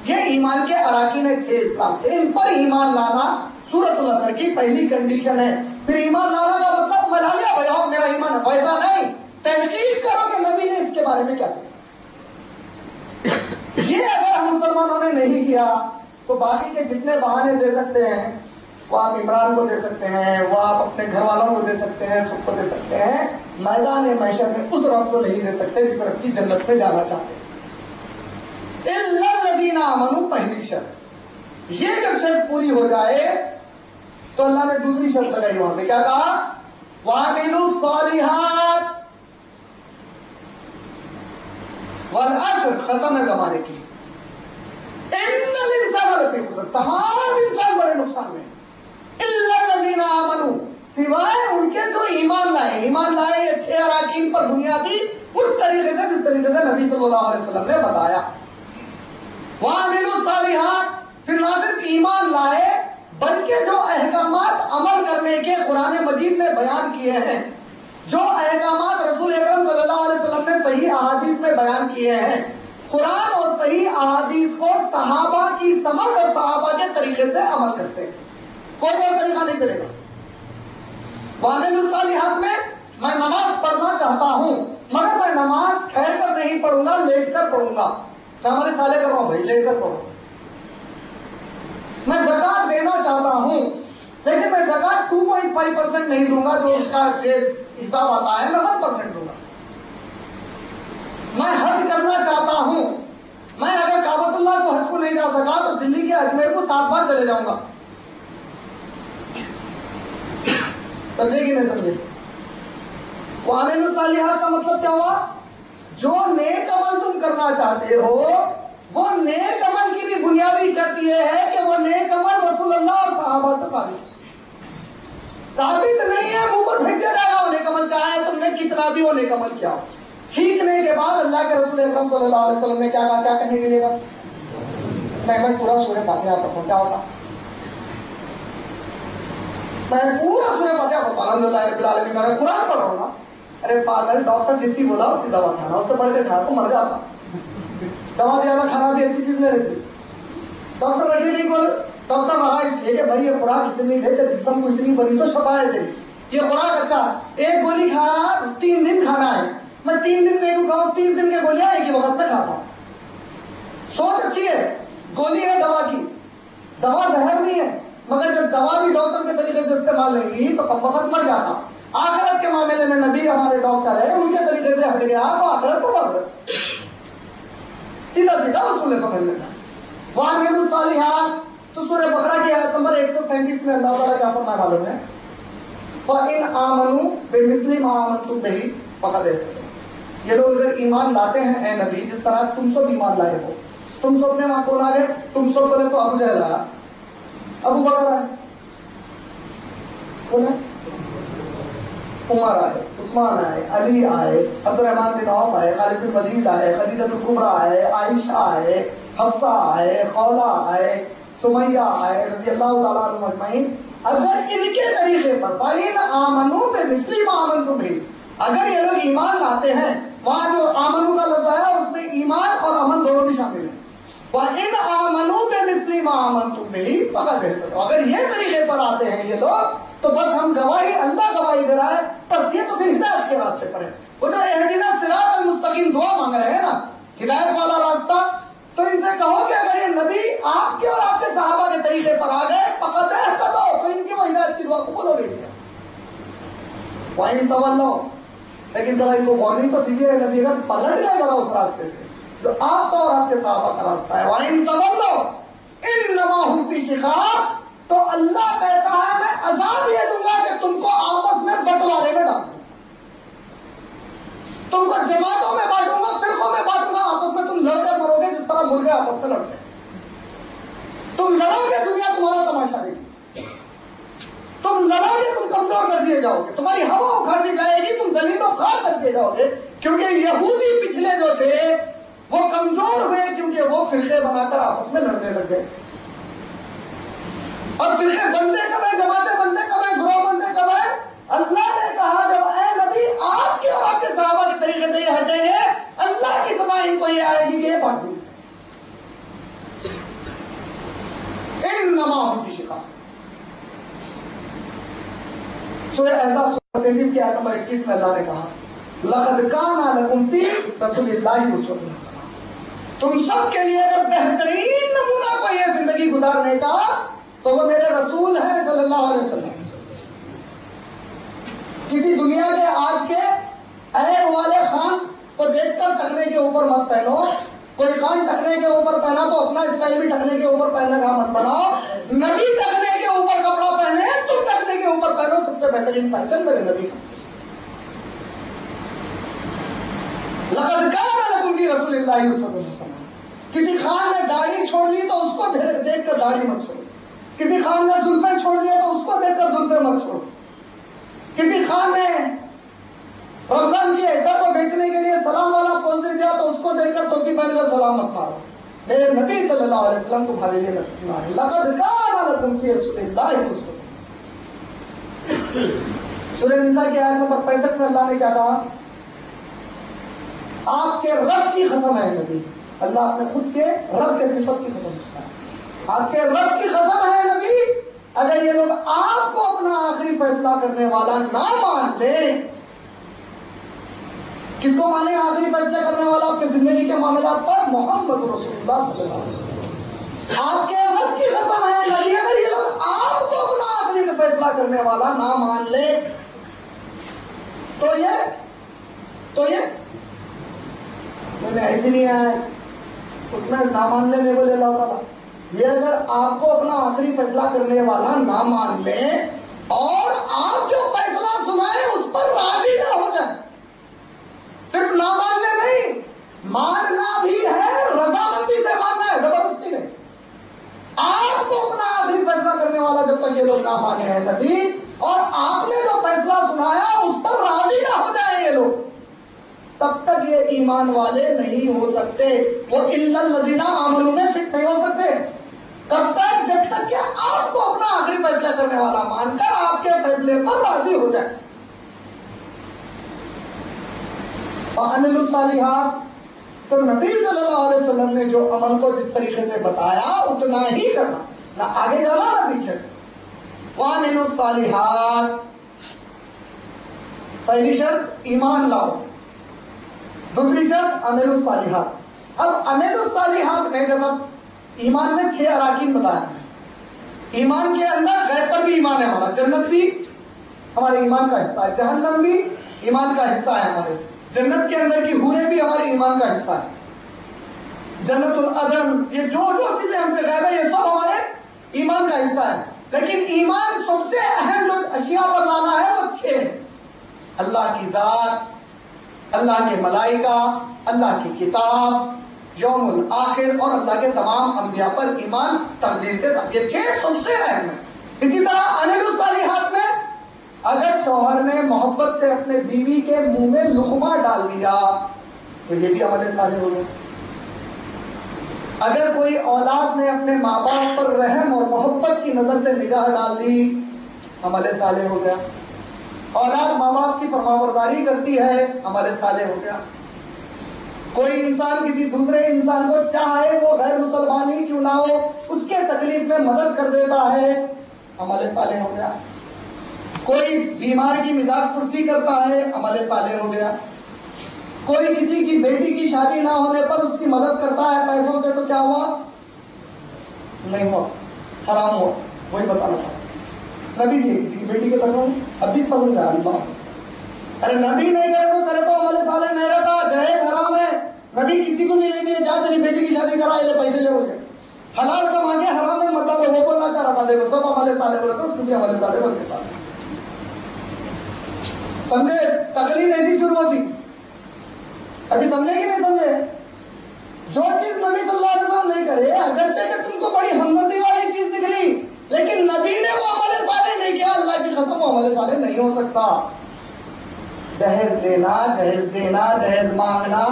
یہ ایمان کے اراکین ہے 6 اسلام کے، ان پر ایمان لانا سورۃ العصر کی پہلی کنڈیشن ہے. پھر ایمان لانا کا مطلب ملالیا بھائی میرا ایمان ہے، ویسا نہیں. تحقیق کرو کہ نبی نے اس کے بارے میں کیا سکھایا. یہ اگر ہم مسلمانوں نے نہیں کیا تو باقی کے جتنے بہانے دے سکتے ہیں وہ آپ عمران کو دے سکتے ہیں، وہ آپ اپنے گھر والوں کو دے سکتے ہیں، سب کو دے سکتے ہیں. میدان محشر میں اس رب کو نہیں دے سکتے جس رب کی جنت میں جانا چاہتے ہیں. الا الذین آمنوا، پہلی شرط. یہ جب شرط پوری ہو جائے تو اللہ نے دوسری شرط لگائی. وہاں پہ کیا کہا؟ وَعَمِلُوا الصَّالِحَاتِ، والعصر قسم ہے زمانے کی، ان الانسان لفی خسر، تمام انسان بڑے نقصان میں، الا الذین آمنوا، سوائے ان کے جو ایمان لائے۔ ایمان لائے یہ 6 اراکین پر بنیادی اس طریقے سے جس طریقے سے نبی صلی اللہ علیہ وسلم نے بتایا۔ وعملوا الصالحات، پھر نہ صرف ایمان لائے بلکہ جو احکامات عمل کرنے کے قرآن مجید نے بیان کیے ہیں، جو احکامات رسول اکرم صلی اللہ علیہ وسلم نے صحیح احادیث میں بیان کیے ہیں، قرآن اور صحیح احادیث کو صحابہ کی سمجھ اور صحابہ کے طریقے سے عمل کرتے ہیں، کوئی اور طریقہ نہیں چلے گا۔ وعملوا الصالحات میں نماز پڑھنا چاہتا ہوں مگر میں نماز ٹھہر کر نہیں پڑھوں گا، لیٹ کر پڑھوں گا۔ ہمارے سالے کر رہا ہوں بھائی، لیٹ کر پڑھو۔ میں زکوٰۃ دینا چاہتا ہوں لیکن میں زکوٰۃ 2.5% نہیں دوں گا، جو اس کا حساب آتا ہے میں 1% دوں گا۔ میں حج کرنا چاہتا ہوں، میں اگر کعبۃ اللہ کو حج کو نہیں جا سکا تو دلی کے اجمیر کو 7 بار چلے جاؤں گا۔ سمجھے کہ نہیں سمجھے؟ وعملوا الصالحات کا مطلب کیا ہوا؟ جو نیک عمل تم کرنا چاہتے ہو وہ نیک عمل کی بھی بنیادی شرط یہ ہے کہ وہ نیک عمل رسول اللہ اور صحابہ سے ثابت نہیں ہے، منہ پر پھینک دیا جائے گا وہ نیک عمل، چاہے تم نے کتنا بھی وہ نیک عمل کیا ہو۔ سیکھنے کے بعد اللہ کے رسول اکرم صلی اللہ علیہ وسلم نے کیا کہا، کیا کہنے کے لیے کہا؟ میں پورا سورہ فاتحہ پڑھتا ہوں، کیا ہوتا؟ میں پورا سورہ فاتحہ پڑھتا ہوں، الحمدللہ رب العالمین، میں قرآن پڑھ رہا ہوں نا۔ ارے پاگل، ڈاکٹر جتنی بولا اتنی دوا کھانا، اس سے بڑھ کے کھا تو مر جاتا۔ دوا زیادہ کھانا بھی اچھی چیز نہیں رہتی۔ ڈاکٹر رکھے نہیں بول، ڈاکٹر رہا اس لیے کہ بھائی یہ خوراک اتنی ہے، جب جسم کو اتنی بنی تو شفا ہے تیری، یہ خوراک اچھا، ایک گولی کھانا 3 دن کھانا ہے، میں 3 دن نہیں کھاؤں، 30 دن کے گولیاں ایک ہی وقت میں کھاتا ہوں۔ سوچ اچھی ہے، گولی ہے دوا کی، دوا زہر نہیں ہے، مگر جب دوا بھی ڈاکٹر کے طریقے سے استعمال نہیں کی تو کم وقت مر جاتا۔ آخرت کے معاملے میں نبی ہمارے ڈاکٹر ہے، ان کے طریقے سے ہٹ گیا تو آخرت تو آخرت، سیدھا سیدھا اصول سمجھنے کا۔ وعملوا الصالحات، تو سورہ بقرہ کی آیت نمبر 137 میں اللہ تعالیٰ کیا فرمایا معلوم ہے؟ فَإِنْ آمَنُوا بِمِثْلِ مَا آمَنْتُمْ بِهِ فَقَدْ اهْتَدَوْا، یہ لوگ اگر ایمان لاتے ہیں اے نبی جس طرح تم سب ایمان لائے ہو، تم سب نے وہاں کون آ گئے؟ تم سب بولے تو ابو جہل آیا، ابو بکر آئے، کون ہے؟ عمر آئے، عثمان آئے، علی آئے، عبد الرحمن بن عوف آئے، خالد بن ولید آئے، خدیجہ الکبریٰ آئے، عائشہ آئے، حفصہ آئے، خولہ آئے، سمیہ آئے رضی اللہ تعالیٰ عنہم اجمعین۔ اگر ان کے طریقے پر فَإِنْ آمَنُوا بِمِثْلِ مَا آمَنْتُمْ بِهِ، اگر یہ لوگ ایمان لاتے ہیں، وہاں جو آمنو کا لفظ آیا اس میں ایمان اور امن دونوں بھی شامل ہیں۔ وَإِنْ آمَنُوا بِمِثْلِ مَا آمَنْتُمْ بِهِ فَقَدْ اهْتَدَوْا، اگر یہ طریقے پر آتے ہیں یہ لوگ تو بس ہم گواہی، اللہ گواہی دے رہا ہے، بس یہ تو پھر ہدایت کے راستے پر ہے۔ وہ جو اہدنا صراط المستقیم دعا مانگ رہے ہیں نا، ہدایت والا راستہ، تو ان سے کہو کہ اگر یہ نبی آپ کے اور آپ کے صحابہ کے طریقے پر آ گئے فقط اہتدوا، تو ان کی وہ ہدایت کی دعا قبول ہو گئی ہے۔ وَإِن تَوَلَّوْا، لیکن ذرا ان کو وارننگ تو دیجیے، نبی اگر پلٹ گئے ذرا اس راستے سے جو آپ کا اور آپ کے صحابہ کا راستہ ہے، وَإِن تَوَلَّوْا إِنَّمَا هُمْ فِي شِقَاقٍ، تو اللہ کہتا ہے میں عذاب یہ دوں گا کہ تم کو آپس میں بٹوارے میں ڈال دوں گا، تم کو جماعتوں میں بانٹوں گا، فرقوں میں بانٹوں گا، آپس میں تم لڑ کر مرو گے جس طرح مرغے آپس میں لڑتے ہیں۔ تم لڑو گے، دنیا تمہارا تماشا دیکھے، تم لڑو گے، تم کمزور کر دیے جاؤ گے، تمہاری ہوا اکھاڑ دی جائے گی، تم ذلیل و خوار کر دیے جاؤ گے، کیونکہ یہودی پچھلے جو تھے وہ کمزور ہوئے کیونکہ وہ فرقے بنا کر آپس میں لڑنے لگ گئے، اور فرقے بنتے کب ہے، جماعتیں بنتے کب ہے، گروہ بنتے کب ہے؟ اللہ نے کہا جب اے نبی آپ کے اور آپ کے صحابہ کے طریقے سے یہ ہٹیں گے، اللہ کی سزا ان کو یہ آئے گی کہ یہ بانٹ دیں گے۔ انما ہم فی شقاق، سورہ احزاب سورہ 33 کی آیت نمبر 21 میں اللہ نے کہا لقد کان لکم فی رسول اللہ اسوۃ حسنہ، تم سب کے لیے اگر بہترین نمونہ کوئی ہے زندگی گزارنے کا تو وہ میرے رسول ہیں صلی اللہ علیہ وسلم۔ کسی دنیا کے آج کے عیب والے خان کو دیکھ کر ٹکنے کے اوپر مت پہنو، کوئی خان ٹکنے کے اوپر پہنا تو اپنا اسٹائل بھی ٹکنے کے اوپر پہننے کا مت بناؤ، نبی ٹکنے کے اوپر کپڑا پہنے، تم ٹکنے کے اوپر پہنو، سب سے بہترین فیشن میرے نبی کا۔ لقد کان لکم فی رسول اللہ اللہ اسوۃ حسنہ. کسی خان نے داڑھی چھوڑ لی تو اس کو دیکھ کر داڑھی مت چھوڑو. کسی خان نے زلفیں چھوڑ لیا تو اس کو دیکھ کر زلفیں مت چھوڑو. کسی خان نے رمضان کی اہدا کو بیچنے کے لیے سلام والا پوز دیا تو اس کو دیکھ کر ٹوپی پہن کر سلام مت مارو. میرے نبی صلی اللہ علیہ وسلم تمہارے لیے نمونہ ہے. لقد کان لکم فی رسول اللہ اسوۃ حسنہ. سورہ نساء کی آیت نمبر 65 میں اللہ نے کیا کہا؟ آپ کے رب کی قسم ہے نبی. اللہ اپنے خود کے رب کے صفت کی قسم کرتا ہے. آپ کے رب کی قسم ہے نبی، اگر یہ لوگ آپ کو اپنا آخری فیصلہ کرنے والا نہ مان لے. کس کو مانے آخری فیصلہ کرنے والا آپ کے زندگی کے معاملات پر؟ محمد رسول اللہ صلی اللہ علیہ وسلم. آپ کے رب کی قسم ہے نبی، اگر یہ لوگ آپ کو اپنا آخری فیصلہ کرنے والا نہ مان لے تو یہ نہیں ایسی نہیں ہے. اس میں نہ مان لے نہیں بولے اللہ تعالیٰ. یہ اگر آپ کو اپنا آخری فیصلہ کرنے والا نہ مان لے اور آپ جو فیصلہ سنائے اس پر راضی نہ ہو جائے. صرف نہ مان لے نہیں، ماننا بھی ہے، رضامندی سے ماننا ہے، زبردستی نہیں. آپ کو اپنا آخری فیصلہ کرنے والا جب تک یہ لوگ نہ مانے ہیں نبی، اور آپ نے جو فیصلہ سنایا اس پر راضی نہ ہو جائیں یہ لوگ، تب تک یہ ایمان والے نہیں ہو سکتے. وہ الا الذین آمنوا میں فٹ نہیں ہو سکتے. کب تک؟ جب تک کہ آپ کو اپنا آخری فیصلہ کرنے والا مان کر آپ کے فیصلے پر راضی ہو جائے. وَعَمِلُوا الصَّالِحَاتِ، تو نبی صلی اللہ علیہ وسلم نے جو عمل کو جس طریقے سے بتایا اتنا ہی کرنا، نہ آگے جانا نہ پیچھے. وَعَمِلُوا الصَّالِحَاتِ، پہلی شرط ایمان لاؤ، دوسری شرط عمل الصالحات. اب عمل الصالحات میں جیسا ایمان میں 6 اراکین بتایا ہے. ایمان کے اندر غیب پر بھی ایمان ہے ہمارا، جنت بھی ہمارے ایمان کا حصہ ہے، جہنم بھی ایمان کا حصہ ہے ہمارے، جنت کے اندر کی حوریں بھی ہمارے ایمان کا حصہ ہے، جنت العدن، یہ جو چیزیں ہم سے غیب ہے یہ سب ہمارے ایمان کا حصہ ہے. لیکن ایمان سب سے اہم جو اشیاء پر لانا ہے وہ 6 ہیں. اللہ کی ذات، اللہ کے ملائکہ، اللہ کی کتاب، یوم الآخر اور اللہ کے تمام انبیاء پر ایمان تقدیر کے ساتھ. یہ 6 سب سے اہم ہیں. اسی طرح عمل الصالحات میں اگر شوہر نے محبت سے اپنے بیوی کے منہ میں لقمہ ڈال دیا تو یہ بھی عمل صالح ہو گیا. اگر کوئی اولاد نے اپنے ماں باپ پر رحم اور محبت کی نظر سے نگاہ ڈال دی، عمل صالح ہو گیا. اولاد ماں باپ کی فرمانبرداری کرتی ہے، عمل صالح ہو گیا. کوئی انسان کسی دوسرے انسان کو چاہے وہ غیر مسلمان ہی کیوں نہ ہو اس کے تکلیف میں مدد کر دیتا ہے، عمل صالح ہو گیا. کوئی بیمار کی مزاج پرسی کرتا ہے، عمل صالح ہو گیا. کوئی کسی کی بیٹی کی شادی نہ ہونے پر اس کی مدد کرتا ہے پیسوں سے تو کیا ہوا؟ نہیں ہوا، حرام ہوا. وہی بتانا تھا. نبی دیے کسی کی بیٹی کے پیسوں میں اب بھی پسند ہے اللہ. ارے نبی نہیں کرے تو عمل صالح نہیں رہتا، جہیز حرام ہے. نبی کسی کو بھی نہیں دیے، جا تیری بیٹی کی شادی کرا، یہ پیسے لے بول کے حلال کا مانگے حرام میں مت ڈالو. وہ بولنا چاہ رہا تھا دیکھو سب عمل صالح بولے تو اس کو بھی عمل صالح بول کے ساتھ سمجھے. تقلید ایسی شروع ہوتی. ابھی سمجھے کہ نہیں سمجھے؟ جو چیز نبی صلی اللہ علیہ وسلم نہیں کرے، اگرچہ کہ تم کو بڑی ہمدردی والی چیز دکھ رہی لیکن نبی نے وہ عمل صالح نہیں کیا، اللہ کی قسم وہ عمل صالح نہیں ہو سکتا. جہیز دینا، جہیز دینا، جہیز مانگنا،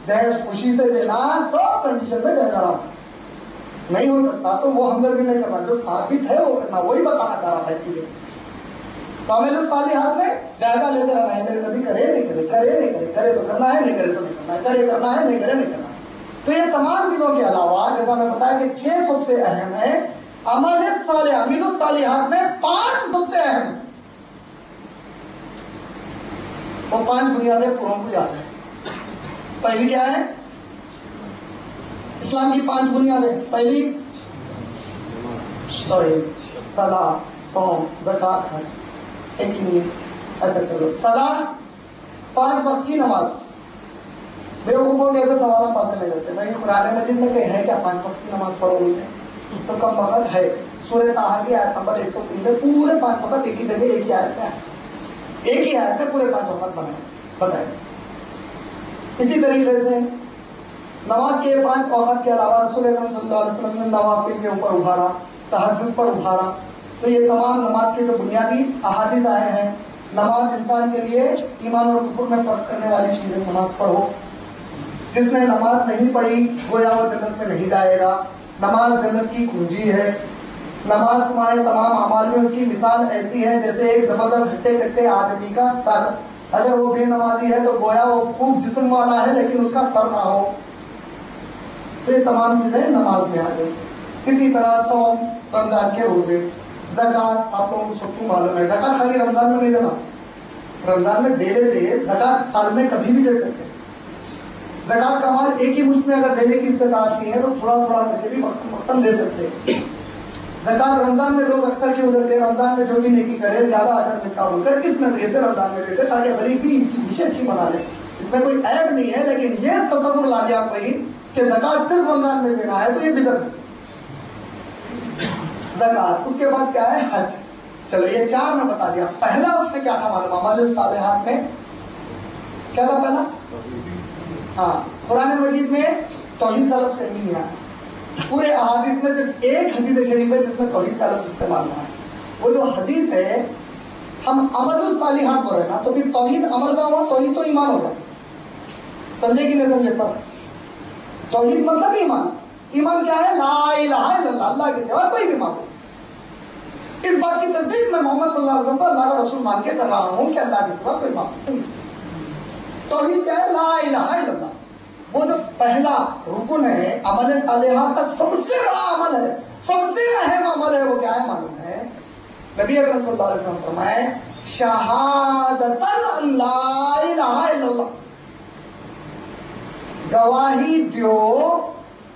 جہیز خوشی سے دینا، سب کنڈیشن میں جہیز حرام نہیں ہو سکتا. تو وہ ہمدردی نہیں کرنا، جو ثابت ہے وہ کرنا. وہی بتانا چاہ رہا تھا ایک سے. تو عمل الصالحات میں جائزہ لیتے رہنا ہے. میرے نبی کرے نہیں کرے، کرے نہیں کرے، کرے تو کرنا ہے، نہیں کرے تو نہیں کرنا ہے، کرے کرنا ہے، نہیں کرے نہیں کرنا. تو یہ تمام چیزوں کے علاوہ جیسا میں بتایا کہ 6 سب سے اہم ہے. عمل صالح، عمل الصالحات میں 5 سب سے اہم. وہ 5 بنیادیں پوروں کو یاد ہے. پہلی کیا ہے؟ اسلام کی 5 بنیادیں. پہلی توحید، صلاۃ، صوم، زکوٰۃ، حج. ایک ہی نہیں. اچھا چلو، صلاۃ 5 وقت کی نماز. بیوقوفوں کے ایسے سوال پاسے نہیں کرتے بھائی قرآن مجید میں کہیں ہے کیا 5 وقت کی نماز پڑھو بولتے ہیں؟ تو کم وقت ہے. سورہ طٰہٰ کی آیت نمبر 103 میں پورے 5 وقت ایک ہی جگہ ایک ہی آیت میں ہے. ایک ہی آیت میں پورے 5 وقت بتائے. اسی طریقے سے نماز کے 5 اوقات کے علاوہ رسول اکرم صلی اللہ علیہ وسلم نے نوافل کے اوپر ابھارا، تہجد پر ابھارا. تو یہ تمام نماز کے جو بنیادی احادیث آئے ہیں. نماز انسان کے لیے ایمان اور کفر میں فرق کرنے والی چیز ہے. نماز پڑھو. جس نے نماز نہیں پڑھی گویا وہ جنت میں نہیں جائے گا. نماز جنت کی کنجی ہے. نماز تمہارے تمام اعمال میں اس کی مثال ایسی ہے جیسے ایک زبردست ہٹے کٹے آدمی کا سر. اگر وہ بے نمازی ہے تو گویا وہ خوب جسم والا ہے لیکن اس کا سر نہ ہو. تو یہ تمام چیزیں نماز میں آ گئی. اسی طرح صوم، رمضان کے روزے، زکوٰۃ. آپ لوگوں کو سب کو معلوم ہے زکوٰۃ خالی رمضان میں نہیں دینا. رمضان میں دے لیتے ہیں، زکوٰۃ سال میں کبھی بھی دے سکتے ہیں. زکوٰۃ کا مال ایک ہی مشت میں اگر دینے کی استطاعت کی ہے تو تھوڑا تھوڑا کر کے بھی وقتاً دے سکتے ہیں. زکوٰۃ رمضان میں لوگ اکثر کیوں دیتے ہیں؟ رمضان میں جو بھی نیکی کرے زیادہ اجر ملتا بول کر اس نظریے سے رمضان میں دیتے تاکہ غریب بھی ان کی خوشی اچھی منا لے. اس میں کوئی عیب نہیں ہے، لیکن یہ تصور لا لیا کوئی کہ زکوٰۃ صرف رمضان میں دینا ہے تو یہ بدعت ہے. زکوٰۃ. اس کے بعد کیا ہے؟ حج. چلو یہ 4 میں بتا دیا. پہلا اس میں کیا تھا معلوم؟ اعمال الصالحات میں کیا تھا پہلا؟ ہاں، قرآن مجید میں توحید کا لفظ کہیں نہیں آیا. پورے احادیث میں صرف ایک حدیث شریف ہے جس میں توحید کا لفظ استعمال ہوا ہے. وہ جو حدیث ہے، ہم عمل الصالحات بول رہے ہیں نا، تو پھر توحید عمل کا ہوا، توحید تو ایمان ہو گیا. سمجھے کہ نہیں سمجھے فرق؟ توحید مطلب ایمان. ایمان کیا ہے؟ لا الہ الا اللہ، اللہ کے سوا کوئی بھی معبود. اس بات کی تصدیق میں محمد صلی اللہ علیہ وسلم کو اللہ کا رسول مان کے کر رہا ہوں کہ اللہ کے سوا کوئی معبود نہیں. توحید کیا ہے؟ لا الہ الا اللہ. وہ جو پہلا رکن ہے عمل صالحہ کا، سب سے بڑا عمل ہے، سب سے اہم عمل ہے. وہ کیا ہے معلوم ہے؟ نبی اکرم صلی اللہ علیہ وسلم فرمائے شہادت لا الہ الا اللہ. گواہی دیو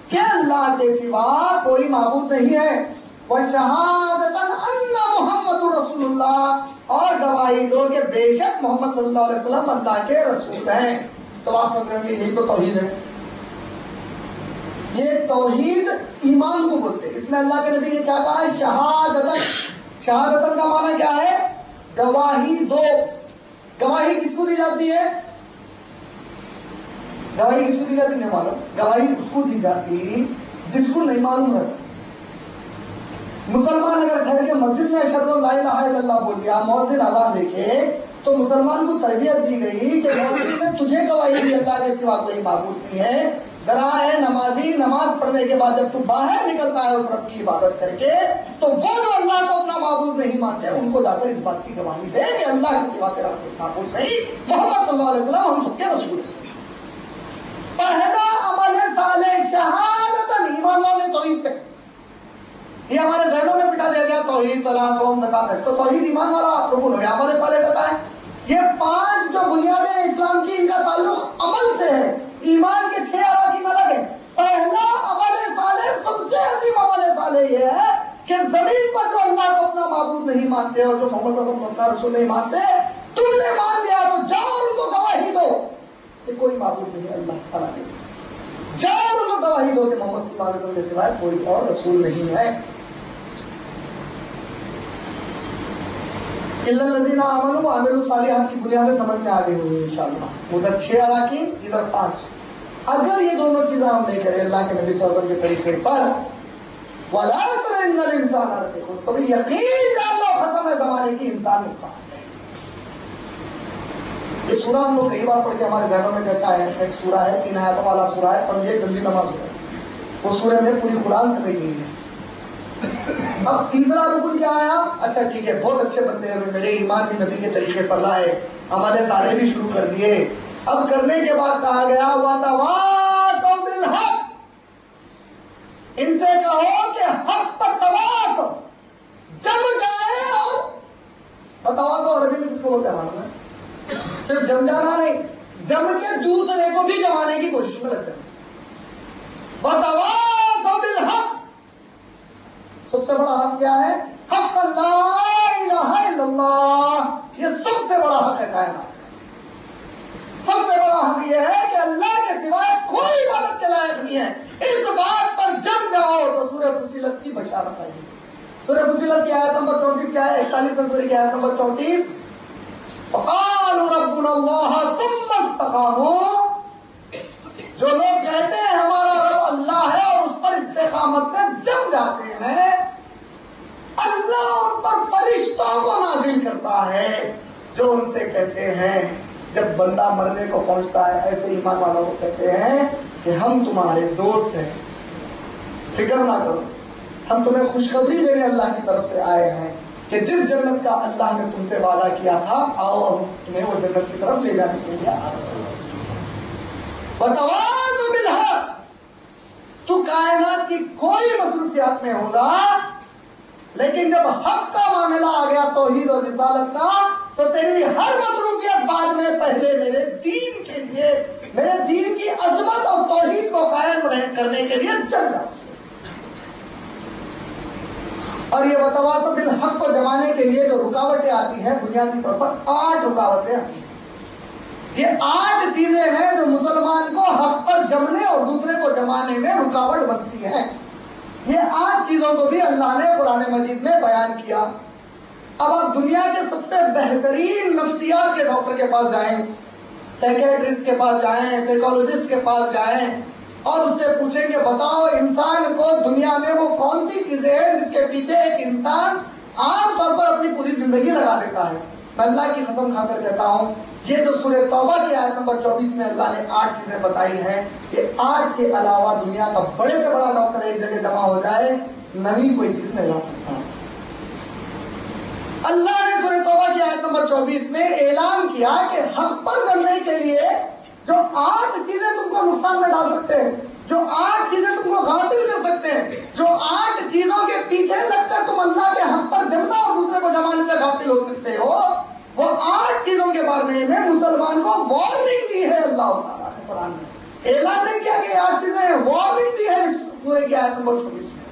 کہ اللہ کے سوا کوئی معبود نہیں ہے. وشہادت ان محمد رسول اللہ، اور گواہی دو کہ بے شک محمد صلی اللہ علیہ وسلم اللہ کے رسول ہیں. تو آپ سمجھ رہے ہیں یہی تو توحید ہے. یہ توحید ایمان کو بولتے ہیں. اس میں اللہ کے نبی نے کیا کہا ہے؟ شہادتن. شہادتن کا معنی کیا ہے؟ گواہی دو. گواہی کس کو دی جاتی ہے؟ گواہی کس کو دی جاتی نہیں معلوم. گواہی اس کو دی جاتی جس کو نہیں معلوم رہتا. مسلمان اگر گھر کے مسجد میں اشہد ان لا الہ الا اللہ بول دیا، مؤذن اذان دیکھے، تو مسلمان کو تربیت دی گئی کہ مؤذن نے تجھے گواہی دی اللہ کے سوا کوئی معبود نہیں ہے. ذرا ہے نمازی، نماز پڑھنے کے بعد جب تو باہر نکلتا ہے اس رب کی عبادت کر کے، تو وہ جو اللہ کو اپنا معبود نہیں مانتے ان کو جا کر اس بات کی گواہی دے کہ اللہ کے سوا تیرا کوئی معبود نہیں، محمد صلی اللہ علیہ وسلم ہم سب کے رسول ہیں. پہلا عمل صالح شہادتن، ایمان والے توحید پہ. یہ ہمارے ذہنوں میں بٹھا دیا گیا توحید، صلاۃ، صوم، زکوٰۃ ہے. تو توحید ایمان والا رکن ہو گیا. عمل صالح کا ہے. یہ 5 جو بنیادیں اسلام کی، ان کا تعلق عمل سے ہے. ایمان کے 6 اراکین الگ ہیں. پہلا عمل صالح، سب سے عظیم عمل صالح یہ ہے کہ زمین پر جو اللہ کو اپنا معبود نہیں مانتے اور جو محمد صلی اللہ علیہ وسلم کو اپنا رسول نہیں مانتے، تم نے مان لیا تو جاؤ ان کو گواہی دو کہ کوئی معبود نہیں اللہ تعالیٰ کے سوا. جاؤ ان کو گواہی دو کہ محمد صلی اللہ علیہ وسلم کے سوائے کوئی اور رسول نہیں ہے. الا الذین آمنوا وعملوا الصالحات کی بنیادیں سمجھ میں آ گئی ہوئی انشاءاللہ. ادھر 6 اراکین، ادھر 5. اگر یہ دونوں چیزیں ہم نہیں کریں اللہ کے نبی صلی اللہ علیہ وسلم کے طریقے پر، وَالْعَصْرِ إِنَّ الْإِنسَانَ لَفِي خُسْرٍ، کبھی یقین جان لو ختم ہے زمانے کی، انسان نقصان ہے. یہ سورہ ہم لوگ کئی بار پڑھ کے ہمارے ذہنوں میں کیسا ہے؟ ایک سورہ ہے، 3 آیتوں والا سورہ ہے، پڑھ لیے جلدی نماز ہو جائے. وہ سورہ میں پوری قرآن سمیٹ لی ہے. اب تیسرا رکن کیا آیا؟ اچھا ٹھیک ہے، بہت اچھے بندے ہیں میرے، ایمان بھی نبی کے طریقے پر لائے، عمل صالح بھی شروع کر دیے. اب کرنے کے بعد کہا گیا وَتَوَاصَوْا بِالْحَقِّ، ان سے کہو کہ حق پر تواصو، جم جائے. اور تواصو عربی میں کس کو بولتے ہیں معلوم ہے؟ صرف جم جانا نہیں، جم کے دوسرے کو بھی جمانے کی کوشش میں لگ جائے. وَتَوَاصَوْا بِالْحَقِّ، سب سے بڑا حق کیا ہے؟ حق لا الہ الا اللہ. یہ سب سے بڑا حق ہے کائنات. سب سے بڑا حق یہ ہے کہ اللہ کے سوائے کوئی عبادت کے لائق نہیں ہے. اس بات پر جم جاؤ. تو سورہ فصیلت کی بشارت آئی. سورہ فصیلت کی آیت نمبر 34 کیا ہے؟ 41 سورہ کی آیت نمبر 34. وقالوا ربنا اللہ ثم استقاموا، جو لوگ کہتے ہیں جاتے ہیں اللہ ان پر فرشتوں کو نازل کرتا ہے جو ان سے کہتے ہیں جب بندہ مرنے کو پہنچتا ہے ایسے ایمان والوں کو کہتے ہیں کہ ہم تمہارے دوست ہیں، فکر نہ کرو، ہم تمہیں خوشخبری دینے اللہ کی طرف سے آئے ہیں کہ جس جنت کا اللہ نے تم سے وعدہ کیا تھا آؤ ہم تمہیں وہ جنت کی طرف لے جانے کے لیے آ رہے ہیں۔ وَتَوَاصَوْا بِالْحَقِّ، تو کائنات کی کوئی مصروفیات میں ہوگا لیکن جب حق کا معاملہ آ گیا توحید اور رسالت کا تو تیری ہر مصروفیت بعد میں پہلے میرے دین کے لیے، میرے دین کی عظمت اور توحید کو قائم کرنے کے لیے جنگ حاصل۔ اور یہ وتواصوا بالحق کو جمانے کے لیے جو رکاوٹیں آتی ہیں بنیادی طور پر 8 رکاوٹیں آتی ہیں۔ یہ 8 چیزیں ہیں جو مسلمان کو حق پر جمنے اور دوسرے کو جمانے میں رکاوٹ بنتی ہیں۔ یہ 8 چیزوں کو بھی اللہ نے قرآن مجید میں بیان کیا۔ اب آپ دنیا کے سب سے بہترین نفسیات کے ڈاکٹر کے پاس جائیں، سائیکیٹرسٹ کے پاس جائیں، سائیکالوجسٹ کے پاس جائیں اور اس سے پوچھیں کہ بتاؤ انسان کو دنیا میں وہ کون سی چیزیں ہیں جس کے پیچھے ایک انسان عام طور پر اپنی پوری زندگی لگا دیتا ہے۔ میں اللہ کی قسم کھا کر کہتا ہوں یہ جو سورہ توبہ کی آیت نمبر 24 میں اللہ نے 8 چیزیں بتائی ہیں، یہ 8 کے علاوہ دنیا کا بڑے سے بڑا ڈاکٹر ایک جگہ جمع ہو جائے نئی کوئی چیز نہیں لا سکتا۔ اللہ نے سورہ توبہ کی آیت نمبر 24 میں اعلان کیا کہ حق پر جمنے کے لیے جو 8 چیزیں تم کو نقصان میں ڈال سکتے ہیں، جو 8 چیزیں تم کو غافل کر سکتے ہیں، جو 8 چیزوں کے پیچھے لگ کر تم اللہ کے حق پر جمنا اور دوسرے کو جمانے سے غافل ہو سکتے ہو، وہ 8 چیزوں کے بارے میں مسلمان کو وارننگ دی ہے اللہ تعالیٰ نے قرآن میں۔ اعلان نہیں کیا کہ یہ 8 چیزیں ہیں، وارننگ دی ہے اس سورہ کی آیت نمبر 24 میں۔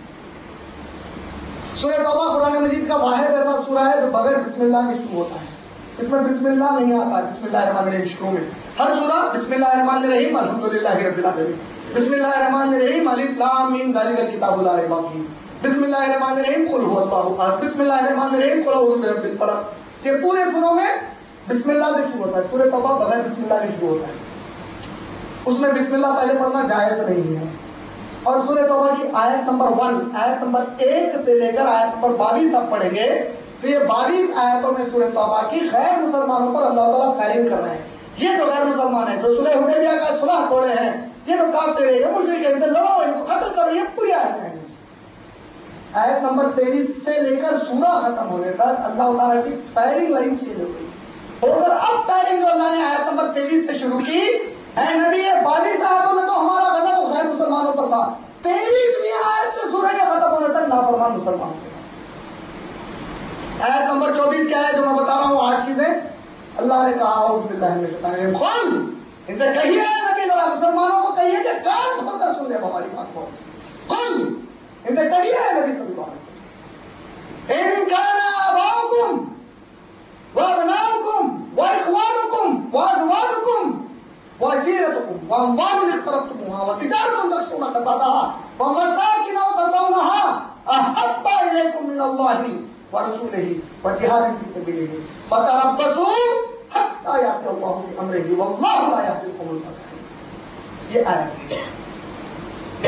سورہ توبہ قرآن مجید کا واحد ایسا سورہ ہے جو بغیر بسم اللہ کے شروع ہوتا ہے۔ اس میں بسم اللہ نہیں آتا ہے، بسم اللہ الرحمن الرحیم شروع میں۔ ہر سورہ بسم اللہ الرحمن الرحیم الحمدللہ رب العالمین، بسم اللہ الرحمن الرحیم الف لام میم ذالک الکتاب لا ریب فیہ، بسم اللہ الرحمن الرحیم قل هو اللہ احد، بسم اللہ الرحمن الرحیم قل اعوذ برب الفلق۔ یہ پورے سوروں میں بسم اللہ سے شروع ہوتا ہے۔ سورہ توبہ بغیر بسم اللہ کے شروع ہوتا ہے، اس میں بسم اللہ پہلے پڑھنا جائز نہیں ہے۔ اور سورہ توبہ کی آیت نمبر 1، آیت نمبر 1 سے لے کر آیت نمبر 22 آپ پڑھیں گے تو یہ 22 آیتوں میں سورہ توبہ کی غیر مسلمانوں پر اللہ تعالیٰ فائرنگ کر رہے ہیں۔ یہ جو غیر مسلمان ہیں، جو صلح حدیبیہ کا صلح توڑے ہیں، یہ جو کافر ہیں، یہ مشرک ہیں، ان سے لڑو، ان کو قتل کرو، یہ پوری آیتیں ہیں۔ آیت نمبر 23 سے لے کر سورہ ختم ہونے تک اللہ تعالیٰ کی فائرنگ لائن چینج ہو گئی، اور اب فائرنگ جو اللہ نے آیت نمبر 23 سے شروع کی، اے نبی یہ 22 آیتوں میں تو ہمارا غضب غیر مسلمانوں پر تھا، 23ویں آیت سے سورہ کے ختم ہونے تک نافرمان مسلمانوں پر۔ آیت نمبر 24 کیا ہے جو میں بتا رہا ہوں 8 چیزیں؟ اللہ نے کہا اعوذ باللہ من الشیطان الرجیم، قل، ان سے کہیے نبی ذرا مسلمانوں کو کہیے کہ کان کھول کر سن لے ہماری بات کو، قل، ان سے کہیے نبی صلی اللہ علیہ وسلم، ان کان آباؤکم وابناؤکم واخوانکم وازواجکم وعشیرتکم واموال اقترفتموها وتجارة تخشون کسادها ومساکن ترضونها احب الیکم من اللہ ورسولہ وجہاد فی سبیلہ فتربصوا حتی یأتی اللہ بامرہ واللہ لا یہدی القوم الفاسقین۔ یہ آیت ہے،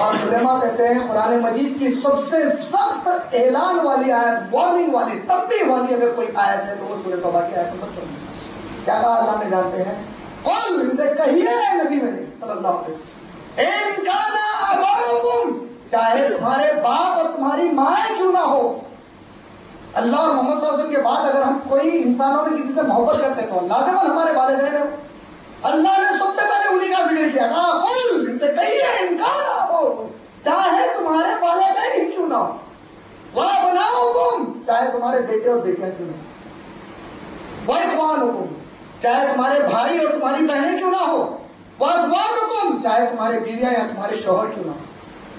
اور علماء کہتے ہیں قرآن مجید کی سب سے سخت اعلان والی آیت، وارننگ والی، تنبیہ والی اگر کوئی آیت ہے تو وہ سورہ توبہ کی آیت نمبر 24 ہے۔ کیا کہا اللہ نے جانتے ہیں؟ قل، ان سے کہیے نبی میرے صلی اللہ علیہ وسلم، ان کان آباؤکم، چاہے تمہارے باپ اور تمہاری مائیں کیوں نہ ہو۔ اللہ اور محمد صلی اللہ علیہ وسلم کے بعد اگر ہم کوئی انسانوں میں کسی سے محبت کرتے ہیں تو لازماً ہمارے والدین ہیں۔ اللہ نے سب سے پہلے انہی کا ذکر کیا، کہا قل، ان سے کہیے ان کان آباؤکم، چاہے تمہارے والدین ہی کیوں نہ ہو، وابناؤکم، چاہے تمہارے بیٹے اور بیٹیاں کیوں نہ ہو، واخوانکم، چاہے تمہارے بھائی اور تمہاری بہنیں کیوں نہ ہو، وازواجکم، چاہے تمہارے بیویاں یا تمہارے شوہر کیوں نہ ہو،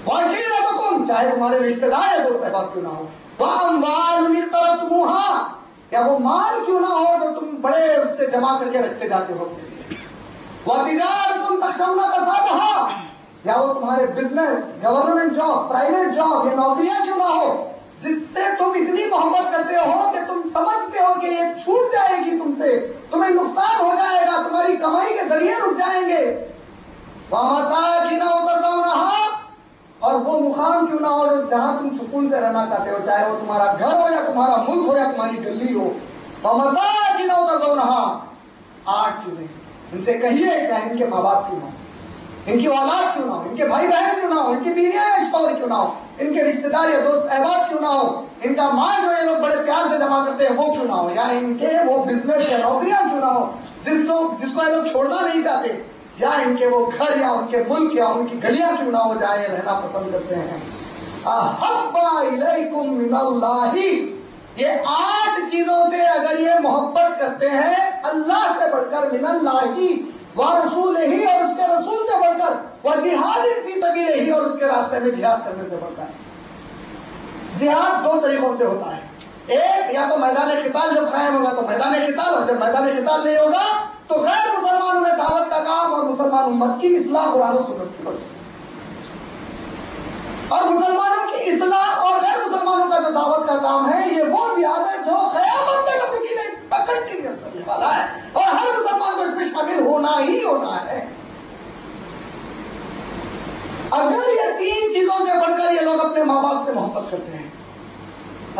وعشیرتکم، چاہے تمہارے رشتہ دار یا دوست احباب کیوں نہ ہو، واموال اقترفتموها، یا وہ مال کیوں نہ ہو جو تم بڑے اس سے جمع کر کے رکھتے جاتے ہو اپنے لیے، وتجارة تخشون کسادها، یا وہ تمہارے business, government job, private job, یہ نوکریاں کیوں نہ ہو جس سے تم اتنی محبت کرتے ہو کہ تم سمجھتے ہو کہ یہ چھوٹ جائے گی تم سے، تمہیں نقصان ہو جائے گا، تمہاری کمائی کے ذریعے رک جائیں گے، وَمَسَاكِنَ تَرْضَوْنَهَا، اور وہ مقام کیوں نہ ہو جہاں تم سکون سے رہنا چاہتے ہو، چاہے وہ تمہارا گھر ہو یا تمہارا ملک ہو یا تمہاری گلی ہو. وَمَسَاجِدَ تَرْضَوْنَهَا، 8 چیزیں ان سے کہیے، چاہے ان کے ماں باپ کیوں نہ ہو، ان کی اولاد کیوں نہ ہو، ان کے بھائی بہن کیوں نہ ہو، ان کی بیویاں یا شوہر کیوں نہ ہو، ان کے رشتہ دار یا دوست احباب کیوں نہ ہو، ان کا مال جو یہ لوگ بڑے پیار سے جمع کرتے ہیں وہ کیوں نہ ہو، یا ان کے وہ بزنس یا نوکریاں کیوں نہ ہو جس کو یہ لوگ چھوڑنا نہیں چاہتے، یا ان کے وہ گھر یا ان کے ملک یا ان کی گلیاں کیوں نہ ہو جائیں یہ رہنا پسند کرتے ہیں. احب الیکم من اللہ، یہ 8 چیزوں سے اگر یہ محبت کرتے ہیں اللہ سے بڑھ کر، من اللہ ورسولہ، اور اس کے رسول سے بڑھ کر، وجہاد فی سبیلہ، اور اس کے راستے میں جہاد کرنے سے بڑھ کر. جہاد 2 طریقوں سے ہوتا ہے. ایک، یا تو میدان قتال جب قائم ہوگا تو میدان قتال، اور جب میدان قتال نہیں ہوگا تو غیر مسلمانوں میں دعوت کا کام اور مسلمان امت کی اصلاح قرآن و سنت کی روشنی. اور مسلمانوں کی اصلاح اور غیر مسلمانوں کا جو دعوت کا کام ہے، یہ وہ جہاد ہے جو قیامت تک رکی نہیں، کنٹینیوس چلنے والا ہے، اور ہر مسلمان کو اس میں شامل ہونا ہی ہونا ہے. اگر یہ 3 چیزوں سے بڑھ کر یہ لوگ اپنے ماں باپ سے محبت کرتے ہیں،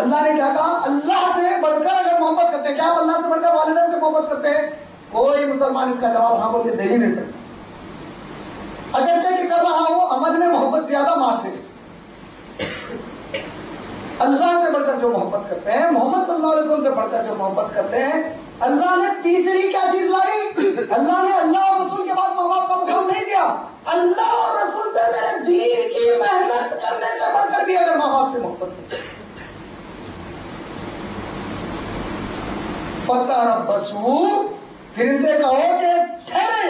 اللہ نے کیا کہا؟ اللہ سے بڑھ کر اگر محبت کرتے ہیں، کیا آپ اللہ سے بڑھ کر والدین سے محبت کرتے ہیں؟ کوئی مسلمان اس کا جواب ہاں بول کے دے ہی نہیں سکتا. اگرچہ کہ کر رہا ہو، عمل میں محبت زیادہ ماں سے. اللہ سے بڑھ کر جو محبت کرتے ہیں، محمد صلی اللہ علیہ وسلم سے بڑھ کر جو محبت کرتے ہیں، اللہ نے تیسری کیا چیز لائی؟ اللہ نے اللہ اور رسول کے بعد ماں باپ کا مقام نہیں دیا. اللہ اور رسول سے میرے دین کی محنت کرنے سے بڑھ کر بھی اگر ماں باپ سے محبت کرتے ہیں، فَتَرَبَّصُوا، پھر ان سے کہو کہ ٹھہرے،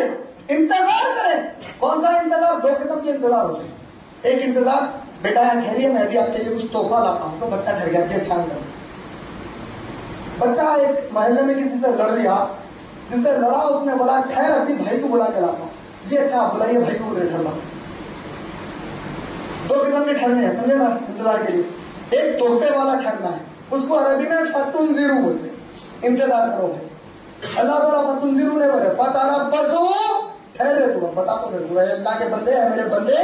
انتظار کریں. کون سا انتظار؟ 2 قسم کے انتظار ہوتے ہیں. ایک انتظار، بیٹا یہاں ٹھہریے، میں ابھی آپ کے لیے کچھ تحفہ لاتا ہوں. تو بچہ ٹھہر گیا، جی اچھا کر. بچہ ایک محلے میں کسی سے لڑ لیا، جس سے لڑا اس نے بولا ٹھہر اپنی بھائی کو بلا کے لاتا ہوں. جی اچھا، آپ بلائیے بھائی کو بولے ٹھہر لاؤں. 2 قسم کے ٹھہرنے ہیں، سمجھے نا انتظار کے لیے. ایک تحفے والا ٹھہرنا ہے، اس کو عربی میں فتنظروا بولتے ہیں، انتظار کرو بھائی. اللہ تعالیٰ فتنظروا نے بولے فتربصوا، ٹھہرے تو بتا تو میرے کو، اللہ کے بندے ہیں، میرے بندے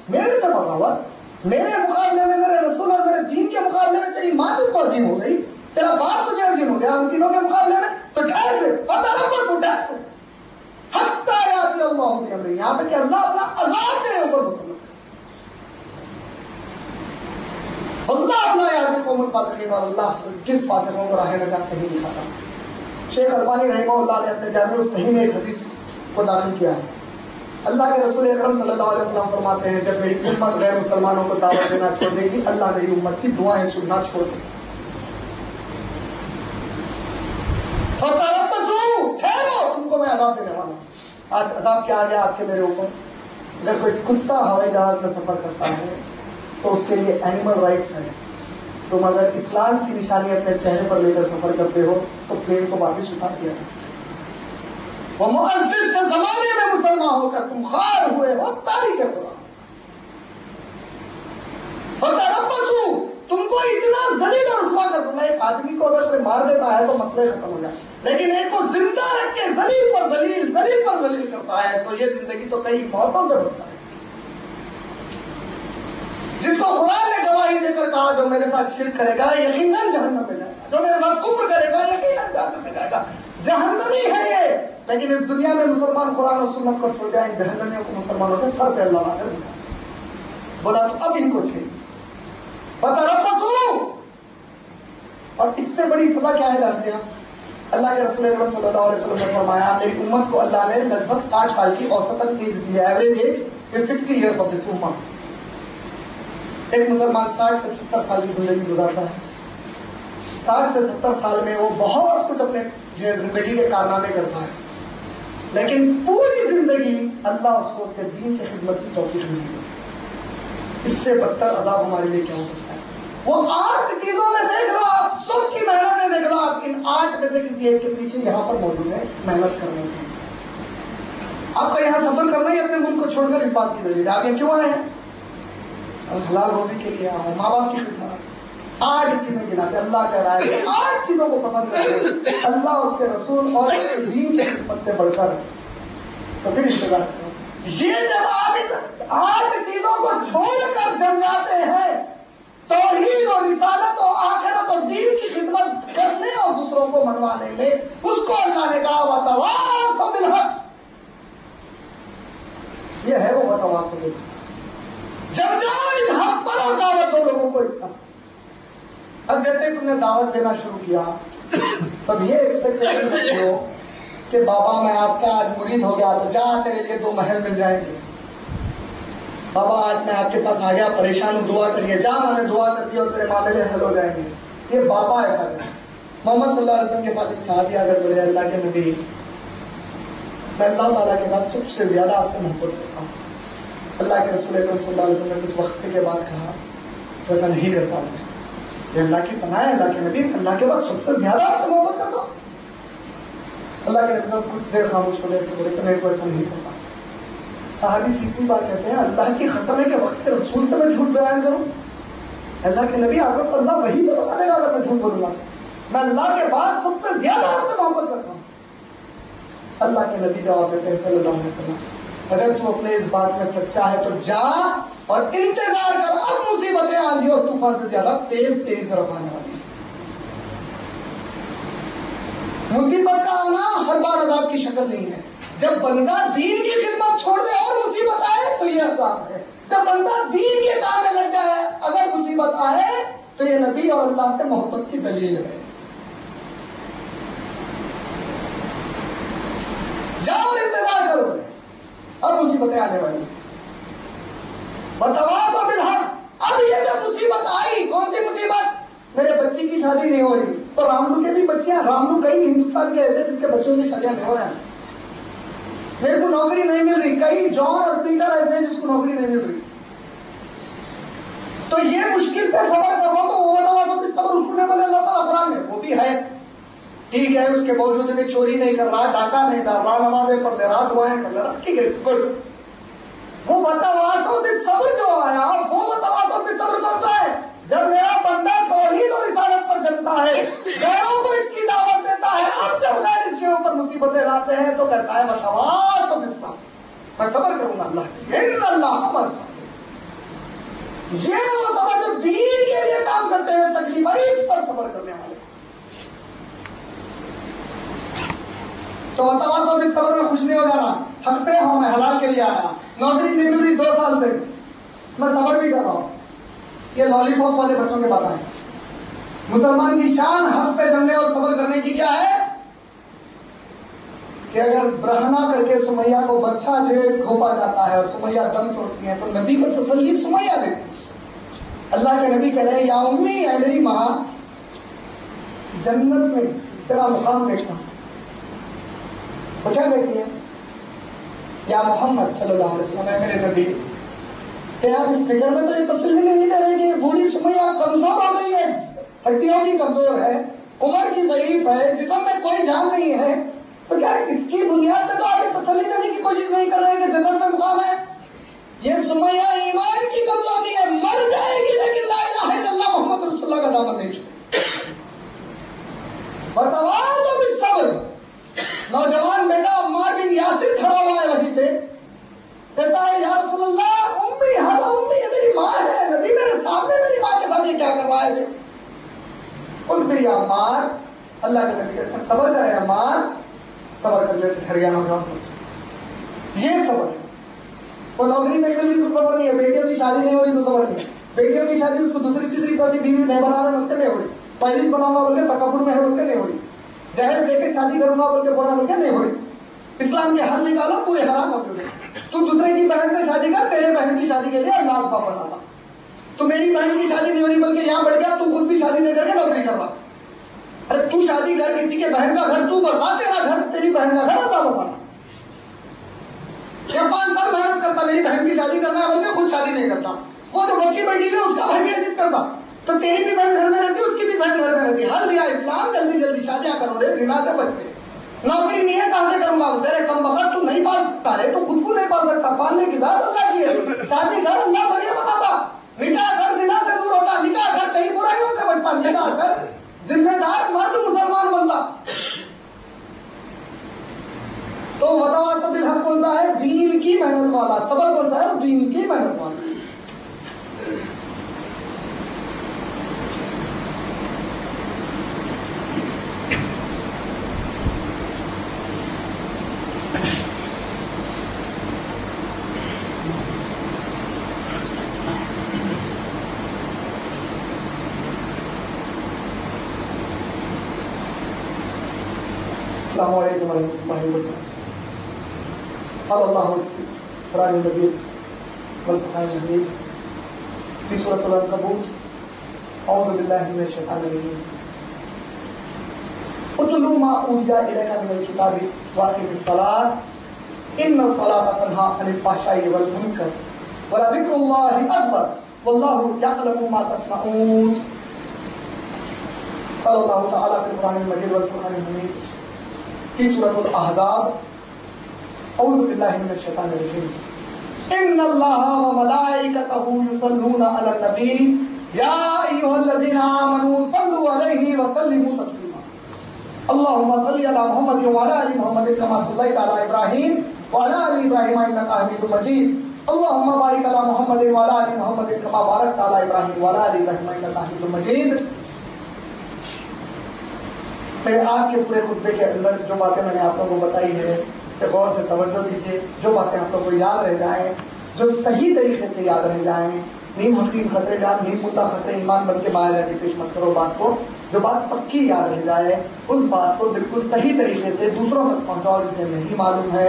میرے سے بغاوت، میرے مقابلے میں، میرے رسول اور میرے دین کے مقابلے میں تیری ماں تجھ کو عظیم ہو گئی، تیرا باپ تجھے عظیم ہو گیا، ان تینوں کے مقابلے میں، تو ٹھہر گئے. فتربصوا، ٹھہر تو حتی یاتی اللہ بامرہ، یہاں تک کہ اللہ اپنا عذاب تیرے اوپر مسلط کرے. اللہ اپنا یاد قوم الفاسقین، اور اللہ کس فاسقوں کو راہ نجات نہیں دکھاتا. شیخ البانی رحمہ اللہ نے اپنے جامع الصحیح میں ایک حدیث کو داخل کیا ہے. اللہ کے رسول اکرم صلی اللہ علیہ وسلم فرماتے ہیں، جب میری امت غیر مسلمانوں کو دعوت دینا چھوڑ دے گی، اللہ میری امت کی دعائیں سننا چھوڑ دے گی. فتربصوا، ٹھہرو، تم کو میں عذاب دینے والا ہوں. آج عذاب کیا آ گیا آپ کے میرے اوپر؟ اگر کوئی کتا ہوائی جہاز میں سفر کرتا ہے تو اس کے لیے اینیمل رائٹس ہیں. تم اگر اسلام کی نشانی اپنے چہرے پر لے کر سفر کرتے ہو تو پلین کو واپس اتار دیا ہے. وہ معزز کے زمانے میں مسلمان ہو کر تم خار ہوئے ہو تاریخ قرآن. فتربصوا، تم کو اتنا ذلیل اور رسوا کر دوں. ایک آدمی کو اگر کوئی مار دیتا ہے تو مسئلہ ختم ہو جائے، لیکن ایک کو زندہ رکھ کے ذلیل پر ذلیل، ذلیل پر ذلیل کرتا ہے تو یہ زندگی تو کئی موتوں سے بڑھتا ہے. جس کو قرآن نے گواہی دے کر کہا جو میرے ساتھ شرک کرے گا یقیناً جہنم میں جائے گا، جو میرے ساتھ کفر کرے گا یقیناً جہنم میں جائے گا. جہنمی ہے یہ، لیکن اس دنیا میں مسلمان قرآن و سنت کو چھوڑ جائیں، جہنمیوں کو مسلمانوں کے سر پہ اللہ لا کر بٹھا. بولا تو اب ان کو چھے فتربصوا. اور اس سے بڑی سزا کیا ہے جانتے ہیں؟ اللہ کے رسول اکرم صلی اللہ علیہ وسلم نے فرمایا، میری امت کو اللہ نے لگ بھگ 60 سال کی اوسطاً ایج دی ہے. Average age is 60 years of this امت. ایک مسلمان 60 سے 70 سال کی زندگی گزارتا ہے. 60 سے 70 سال میں وہ بہت کچھ اپنے زندگی کے کارنامے کرتا ہے، لیکن پوری زندگی اللہ اس کو اس کے دین کی خدمت کی توفیق نہیں دی. اس سے بدتر عذاب ہمارے لیے کیا ہو سکتا ہے؟ وہ 8 چیزوں میں دیکھ لو آپ، سب کی محنتیں دیکھ لو آپ، ان 8 میں سے کسی ایک کے پیچھے یہاں پر موجود ہے محنت کرنے کی. آپ کا یہاں سفر کرنا ہی اپنے ملک کو چھوڑ کر اس بات کی دلیل ہے. آپ یہاں کیوں آئے ہیں؟ حلال روزی کے لیے آؤ، ماں باپ کی خدمت. 8 چیزیں گناتے. اللہ کہہ رہا ہے 8 چیزوں کو پسند کرتے، اللہ اس کے رسول اور اس کے دین کی خدمت سے بڑھ کر، تو پھر انتظار کرو. یہ جب آپ اس 8 چیزوں کو چھوڑ کر جم جاتے ہیں توحید اور رسالت اور آخرت اور دین کی خدمت کرنے اور دوسروں کو منوانے میں، اس کو اللہ نے کہا وَتَوَاصَوْا بِالْحَقِّ، یہ ہے وہ وَتَوَاصَوْا بِالْحَقِّ، جم جاؤ اس حق پر اور دعوت دو لوگوں کو اس حق۔ اب جیسے تم نے دعوت دینا شروع کیا تب یہ ایکسپیکٹیشن رکھتے ہو کہ بابا میں آپ کا آج مرید ہو گیا تو جا تیرے لیے 2 محل مل جائیں گے، بابا آج میں آپ کے پاس آ گیا پریشان ہوں دعا کریے، جا میں نے دعا کر دی اور تیرے معاملے حل ہو جائیں گے۔ یہ بابا ایسا کرے۔ محمد صلی اللہ علیہ وسلم کے پاس ایک صحابی اگر بولے اللہ کے نبی میں اللہ تعالیٰ کے بعد سب سے زیادہ آپ سے محبت کرتا ہوں، اللہ کے رسول اکرم صلی اللہ علیہ وسلم نے کچھ وقفے کے بعد کہا ایسا نہیں کرتا ہوں میں، یہ اللہ کی پناہ ہے، اللہ کے نبی اللہ کے بعد سب سے زیادہ آپ سے محبت کرتا ہوں۔ اللہ کے نبی صاحب کچھ دیر خاموش ہو گئے تو بولے کہ میں تو ایسا نہیں کرتا۔ صحابی تیسری بار کہتے ہیں اللہ کی قسم ہے کہ وقت کے رسول سے میں جھوٹ بیان کروں؟ اللہ کے نبی آپ کو اللہ وہی سے بتا دے گا اگر میں جھوٹ بولوں گا، میں اللہ کے بعد سب سے زیادہ آپ سے محبت کرتا ہوں۔ اللہ کے نبی جواب دیتے ہیں صلی اللہ علیہ وسلم اگر تو اپنے اس بات میں سچا ہے تو جا اور انتظار کر، اب مصیبتیں آندھی اور طوفان سے زیادہ تیز تیری طرف آنے والی ہیں۔ مصیبت کا آنا ہر بار عذاب کی شکل نہیں ہے، جب بندہ دین کی خدمت چھوڑ دے اور مصیبت آئے تو یہ عذاب ہے، جب بندہ دین کے کام میں لگ جائے اگر مصیبت آئے تو یہ نبی اور اللہ سے محبت کی دلیل ہے۔ جاؤ اور انتظار کرو، اب مصیبتیں آنے والی ہیں۔ وَتَوَاصَوْا بِالْحَقِّ، اب یہ جب مصیبت آئی، کون سی مصیبت؟ میرے بچی کی شادی نہیں ہو رہی، تو راملو کے بھی بچیاں، راملو کئی ہندوستان کے ایسے جس کے بچوں کی شادیاں نہیں ہو رہی ہیں، میرے کو نوکری نہیں مل رہی، کئی جان اور پیٹر ایسے ہیں جس کو نوکری نہیں مل رہی، تو یہ مشکل پہ صبر کر رہا ہو تو وہ وَتَوَاصَوْا بِالصَّبْرِ اس کو نہیں بولے اللہ تعالیٰ قرآن میں، وہ بھی ہے ٹھیک ہے، اس کے باوجود بھی چوری نہیں کر رہا، ڈاکہ نہیں ڈال رہا، نمازیں پڑھ لے رہا، دعائیں کر لے رہا، ٹھیک ہے گڈ۔ وہ وَتَوَاصَوْا بِالصَّبْرِ جو آیا وہ وَتَوَاصَوْا بِالصَّبْرِ کون سا ہے؟ جب میرا بندہ توحید اور رسالت پر جمتا ہے، غیروں کو اس کی دعوت دیتا ہے، اب جب غیر اس کے اوپر مصیبتیں لاتے ہیں تو کہتا ہے وَتَوَاصَوْا بِالصَّبْرِ، میں صبر کروں گا اللہ کی، اِنَّ اللَّهَ مَعَ الصَّابِرِينَ۔ یہ وہ صبر جو دین کے لیے کام کرتے ہیں، تکلیف آئی اس پر صبر کرنے والے۔ تو وَتَوَاصَوْا بِالصَّبْرِ میں خوش نہیں ہو جانا، حق پہ ہوں، میں حلال کے لیے آیا، نوکری نہیں مل رہی 2 سال سے، میں صبر بھی کر رہا ہوں، یہ لالی پاپ والے بچوں کے باتیں ہیں۔ مسلمان کی شان حق پہ جمنے اور صبر کرنے کی کیا ہے کہ اگر برہنہ کر کے سمیہ کو بچہ جو گھوپا جاتا ہے اور سمیہ دم توڑتی ہے تو نبی کو تسلی سمیہ دیتی، اللہ کے نبی کہہ رہے ہیں یا امی اے میری ماں، جنت میں تیرا مقام دیکھتا ہوں، وہ کیا کہتی ہے یا محمد صلی اللہ علیہ وسلم اے میرے نبی، کہ آپ اس فکر میں تو یہ تسلی نہیں دے رہے کہ بوڑھی سمیہ کمزور ہو گئی ہے، ہڈیوں کی کمزور ہے، عمر کی ضعیف ہے، جسم میں کوئی جان نہیں ہے، تو کیا اس کی بنیاد پہ تو آپ یہ تسلی دینے کی کوشش نہیں کر رہے کہ جنت میں مقام ہے؟ یہ سمیہ ایمان کی کمزوری ہے، مر جائے گی لیکن لا الہ الا اللہ محمد رسول اللہ کا دامن نہیں چھوڑے۔ وَتَوَاصَوْا بِالصَّبْرِ، نوجوان بیٹا عمار بن یاسر کھڑا ہوا ہے وہیں پہ، کہتا ہے یا رسول اللہ امی، ہاں امی یہ میری ماں ہے، نبی میرے سامنے میری ماں کے ساتھ یہ کیا کر رہا ہے؟ اس بھی عمار، اللہ کے نبی کہتے ہیں صبر کرے عمار، صبر کر لے تو گھر گیا نوجوان کو، یہ صبر ہے۔ وہ نوکری نہیں مل رہی تو صبر نہیں ہے، بیٹیوں کی شادی نہیں ہو رہی تو صبر نہیں ہے، بیٹیوں کی شادی اس کو دوسری تیسری چوتھی بیوی نہیں بنا رہے بولتے نہیں ہو رہی، پائلٹ بناؤں گا بول کے تکبر میں ہے بول کے نہیں ہو رہی، جہیز دے کے شادی کروں گا بول کے بولا بول کے نہیں ہو رہی، اسلام کے حل نکالو پورے حرام موجود ہے۔ تو دوسرے کی بہن سے شادی کر، تیرے بہن کی شادی کے لیے اللہ اسباب بناتا، تو میری بہن کی شادی نہیں ہو رہی بلکہ یہاں بڑھ گیا، تو خود بھی شادی نہیں کر کے نوکری کر رہا، ارے تو شادی کر کسی کے بہن کا گھر تو بسا، تیرا گھر تیری بہن کا گھر اللہ بسانا، یا 5 سال محنت کرتا میری بہن کی شادی کرنا ہے بلکہ خود شادی نہیں کرتا، وہ جو بچی بیٹی ہے اس کا بھائی بھی عزت کرتا، تو تیری بھی بہن گھر میں رہتی اس کی بھی بہن گھر میں رہتی، حل دیا اسلام، جلدی جلدی شادیاں کرو رے، زنا سے بچتے، نوکری نہیں ہے کہاں سے کروں گا، تیرے کم بخت تو نہیں پال سکتا رے، تو خود کو نہیں پال سکتا، پالنے کی ذات اللہ کی ہے، شادی گھر اللہ ذریعہ بتاتا، نکاح گھر زنا سے دور ہوتا، نکاح گھر کئی برائیوں سے بچتا، نکاح گھر ذمہ دار مرد مسلمان بنتا۔ تو وَتَوَاصَوْا بِالْحَقِّ کون سا ہے؟ دین دین کی محنت والا. صبر کون سا ہے؟ دین کی محنت والا. السلام علیکم ورحمۃ اللہ وبرکاتہ. قال اللہ قرآن مجید والفرقان الحمید فی سورۃ العنکبوت اعوذ باللہ من الشیطان الرجیم اتل ما اوحی الیک من الکتاب واقم الصلاۃ ان الصلاۃ تنہی عن الفحشاء والمنکر ولذکر اللہ اکبر واللہ یعلم ما تصنعون. قال اللہ تعالی فی القرآن المجید والفرقان الحمید فی سورۃ الاحزاب اعوذ باللہ من الشیطان الرجیم ان اللہ وملائکتہ یصلون علی النبی یا ایھا الذین آمنوا صلوا علیہ وسلموا تسلیما. اللہم صل علی محمد وعلی آل محمد کما صلیت علی ابراہیم وعلی آل ابراہیم انک حمید مجید. اللہم بارک علی محمد وعلی آل محمد کما بارکت علی ابراہیم وعلی آل ابراہیم انک حمید مجید. میرے آج کے پورے خطبے کے اندر جو باتیں میں نے آپ لوگوں کو بتائی ہے اس پہ غور سے توجہ دیجیے. جو باتیں آپ لوگوں کو یاد رہ جائیں, جو صحیح طریقے سے یاد رہ جائیں, نیم حکیم خطرے جان نیم مدعا خطرے ایمان بن کے باہر رہ کے پیش مت کرو بات کو. جو بات پکی یاد رہ جائے اس بات کو بالکل صحیح طریقے سے دوسروں تک پہنچاؤ جسے نہیں معلوم ہے.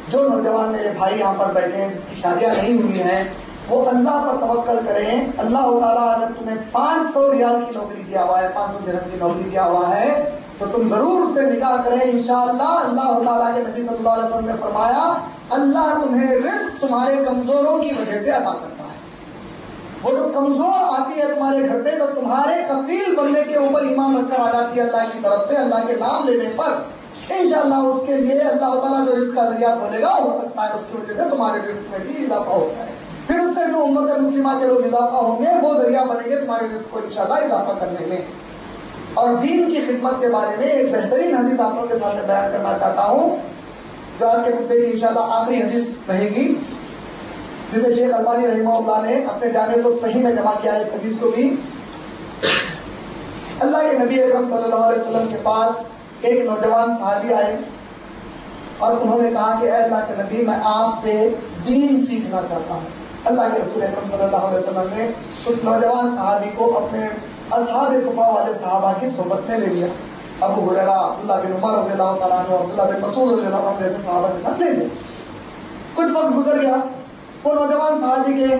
جو نوجوان میرے بھائی یہاں پر بیٹھے ہیں جس کی شادیاں نہیں ہوئی ہیں وہ اللہ پر توکل کریں. اللہ تعالیٰ اگر تمہیں 500 ریال کی نوکری دیا ہوا ہے, 500 درہم کی نوکری دیا ہوا ہے تو تم ضرور اس سے نکاح کریں انشاءاللہ. اللہ تعالیٰ کے نبی صلی اللہ علیہ وسلم نے فرمایا اللہ تمہیں رزق تمہارے کمزوروں کی وجہ سے عطا کرتا ہے. وہ جو کمزور آتی ہے تمہارے گھر پہ تو تمہارے کفیل بننے کے اوپر ایمان رکھ کر آ جاتی ہے اللہ کی طرف سے, اللہ کے نام لینے پر انشاءاللہ اس کے لیے اللہ تعالیٰ جو رزق کا ذریعہ کھولے گا ہو سکتا ہے اس کی وجہ سے تمہارے رزق میں بھی اضافہ ہو جائے. پھر اس سے جو امت مسلمہ کے لوگ اضافہ ہوں گے وہ ذریعہ بنیں گے تمہارے رزق کو انشاءاللہ اضافہ کرنے میں. اور دین کی خدمت کے بارے میں ایک بہترین حدیث آپ لوگوں کے سامنے بیان کرنا چاہتا ہوں جو آج کے خطبے کی انشاءاللہ آخری حدیث رہے گی, جسے شیخ البانی رحمہ اللہ نے اپنے جامع کو صحیح میں جمع کیا ہے. اس حدیث کو بھی اللہ کے نبی اکرم صلی اللہ علیہ وسلم کے پاس ایک نوجوان صحابی آئے اور انہوں نے کہا کہ اے اللہ کے نبی میں آپ سے دین سیکھنا چاہتا ہوں. اللہ کے رسول اکرم صلی اللہ علیہ وسلم نے اس نوجوان صحابی کو اپنے اصحاب صفا والے صحابہ کی صحبت میں لے لیا. ابو ہریرہ, عبداللہ بن عمر رضی اللہ تعالیٰ عنہ, عبداللہ بن مسعود رضی اللہ عنہ جیسے صحابہ کے ساتھ لے لیا. کچھ وقت گزر گیا, وہ نوجوان صحابی کے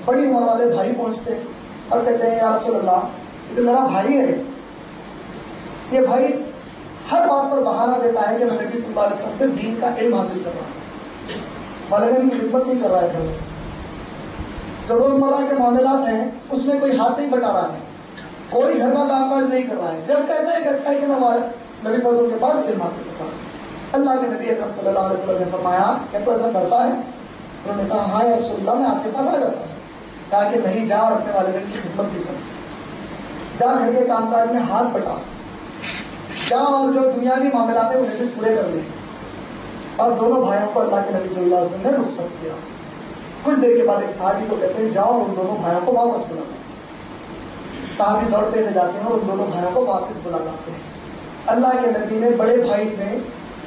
بڑی عمر والے بھائی پہنچتے اور کہتے ہیں یا رسول اللہ یہ جو میرا بھائی ہے یہ بھائی ہر بات پر بہانہ دیتا ہے کہ میں نبی صلی اللہ علیہ وسلم سے دین کا علم حاصل کر رہا ہوں, والدین کی خدمت نہیں کر رہا ہے گھر میں, جو روزمرہ کے معاملات ہیں اس میں کوئی ہاتھ نہیں بٹا رہا ہے, کوئی گھر کا کام کاج نہیں کر رہا ہے. جب کہتا ہے کہ میں نبی صلی اللہ علیہ وسلم کے پاس علم حاصل کرتا ہوں. اللہ کے نبی اکرم صلی اللہ علیہ وسلم نے فرمایا کہ تو ایسا کرتا ہے؟ انہوں نے کہا ہاں یا رسول اللہ میں آپ کے پاس آ جاتا ہوں. کہا کہ نہیں, جا اور اپنے والدین کی خدمت بھی کر, جا گھر کے کام کاج میں ہاتھ بٹا, جا اور جو دنیاوی معاملات ہیں انہیں بھی پورے کر لیں. اور دونوں بھائیوں کو اللہ کے نبی صلی اللہ علیہ وسلم نے رخصت کیا. کچھ دیر کے بعد ایک صحابی کو کہتے ہیں جاؤ اور ان دونوں بھائیوں کو واپس بلا. صحابی دوڑتے ہوئے جاتے ہیں اور ان دونوں بھائیوں کو واپس بلا لاتے ہیں. اللہ کے نبی نے بڑے بھائی نے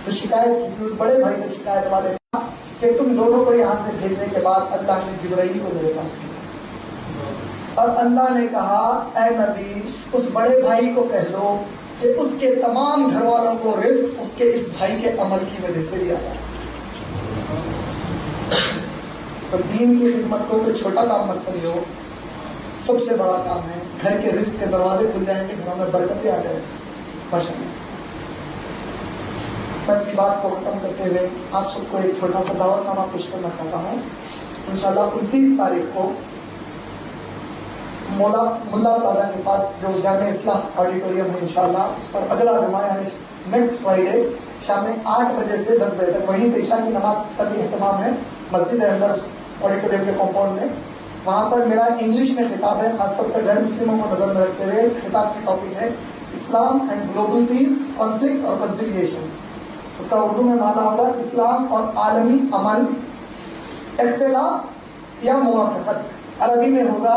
جو شکایت کی تھی اس بڑے بھائی سے شکایت والے کہا کہ تم دونوں کو یہاں سے بھیجنے کے بعد اللہ نے جبرائیل کو میرے پاس بھیجا اور اللہ نے کہا اے نبی اس بڑے بھائی کو کہہ دو کہ اس کے تمام گھر والوں کو رزق اس کے اس بھائی کے عمل کی وجہ سے دیا تھا. تو دین کی خدمت کو کوئی چھوٹا کام مت سمجھو, سب سے بڑا کام ہے. گھر کے رزق کے دروازے کھل جائیں گے, گھروں میں برکتیں آ جائیں گی. ماشاء اللہ. میں اپنی بات کو ختم کرتے ہوئے آپ سب کو ایک چھوٹا سا دعوت نامہ پیش کرنا چاہتا ہوں. انشاءاللہ 29 تاریخ کو ملا پلازا کے پاس جو جامع اصلاح آڈیٹوریم ہے انشاءاللہ اس پر اگلا جمعہ یعنی نیکسٹ فرائیڈے شام میں 8 بجے سے 10 بجے تک وہیں پہ عشاء کی نماز کا بھی اہتمام ہے. مسجد ہے اندر آڈیٹوریم کے کمپاؤنڈ میں. وہاں پر میرا انگلش میں خطاب ہے, خاص طور پہ غیر مسلموں کو نظر میں رکھتے ہوئے. خطاب کی ٹاپک ہے اسلام اینڈ گلوبل پیس, کانفلکٹ اور کنسیلیشن. اس کا اردو میں معنی ہوگا اسلام اور عالمی امن, اختلاف یا موافقت. عربی میں ہوگا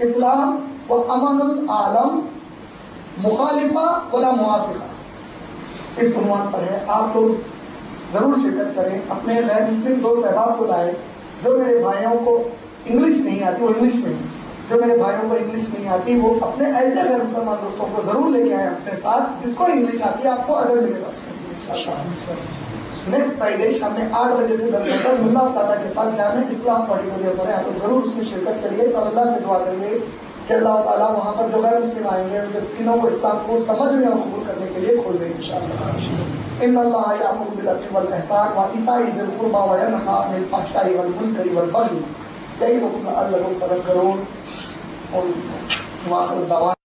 اسلام و امن العالم مخالفہ ولا موافقہ. اس عنوان پر ہے. آپ لوگ ضرور شرکت کریں. اپنے غیر مسلم دوست احباب کو لائیں. جو میرے بھائیوں کو انگلش نہیں آتی وہ انگلش میں، جو میرے بھائیوں کو انگلش نہیں آتی وہ اپنے ایسے غیر مسلمان دوستوں کو ضرور لے کے آئیں اپنے ساتھ جس کو انگلش آتی ہے. آپ کو ادب ملے گا. نیکسٹ فرائیڈے شام میں 8 بجے سے 10 بجے تک ملا دادا کے پاس جامع اسلام پارٹی کو دیکھ کر آپ لوگ ضرور اس میں شرکت کریے اور اللہ سے دعا کریے کہ اللہ تعالیٰ وہاں پر جو غیر مسلم آئیں گے ان کے سینوں کو اسلام کو سمجھنے اور قبول کرنے کے لیے کھول دیں انشاءاللہ. ان اللہ یامر بالعدل والاحسان وایتاء ذی القربى وینہی عن الفحشاء والمنکر والبغی یعظکم لعلکم تذکرون. وآخر الدعوانا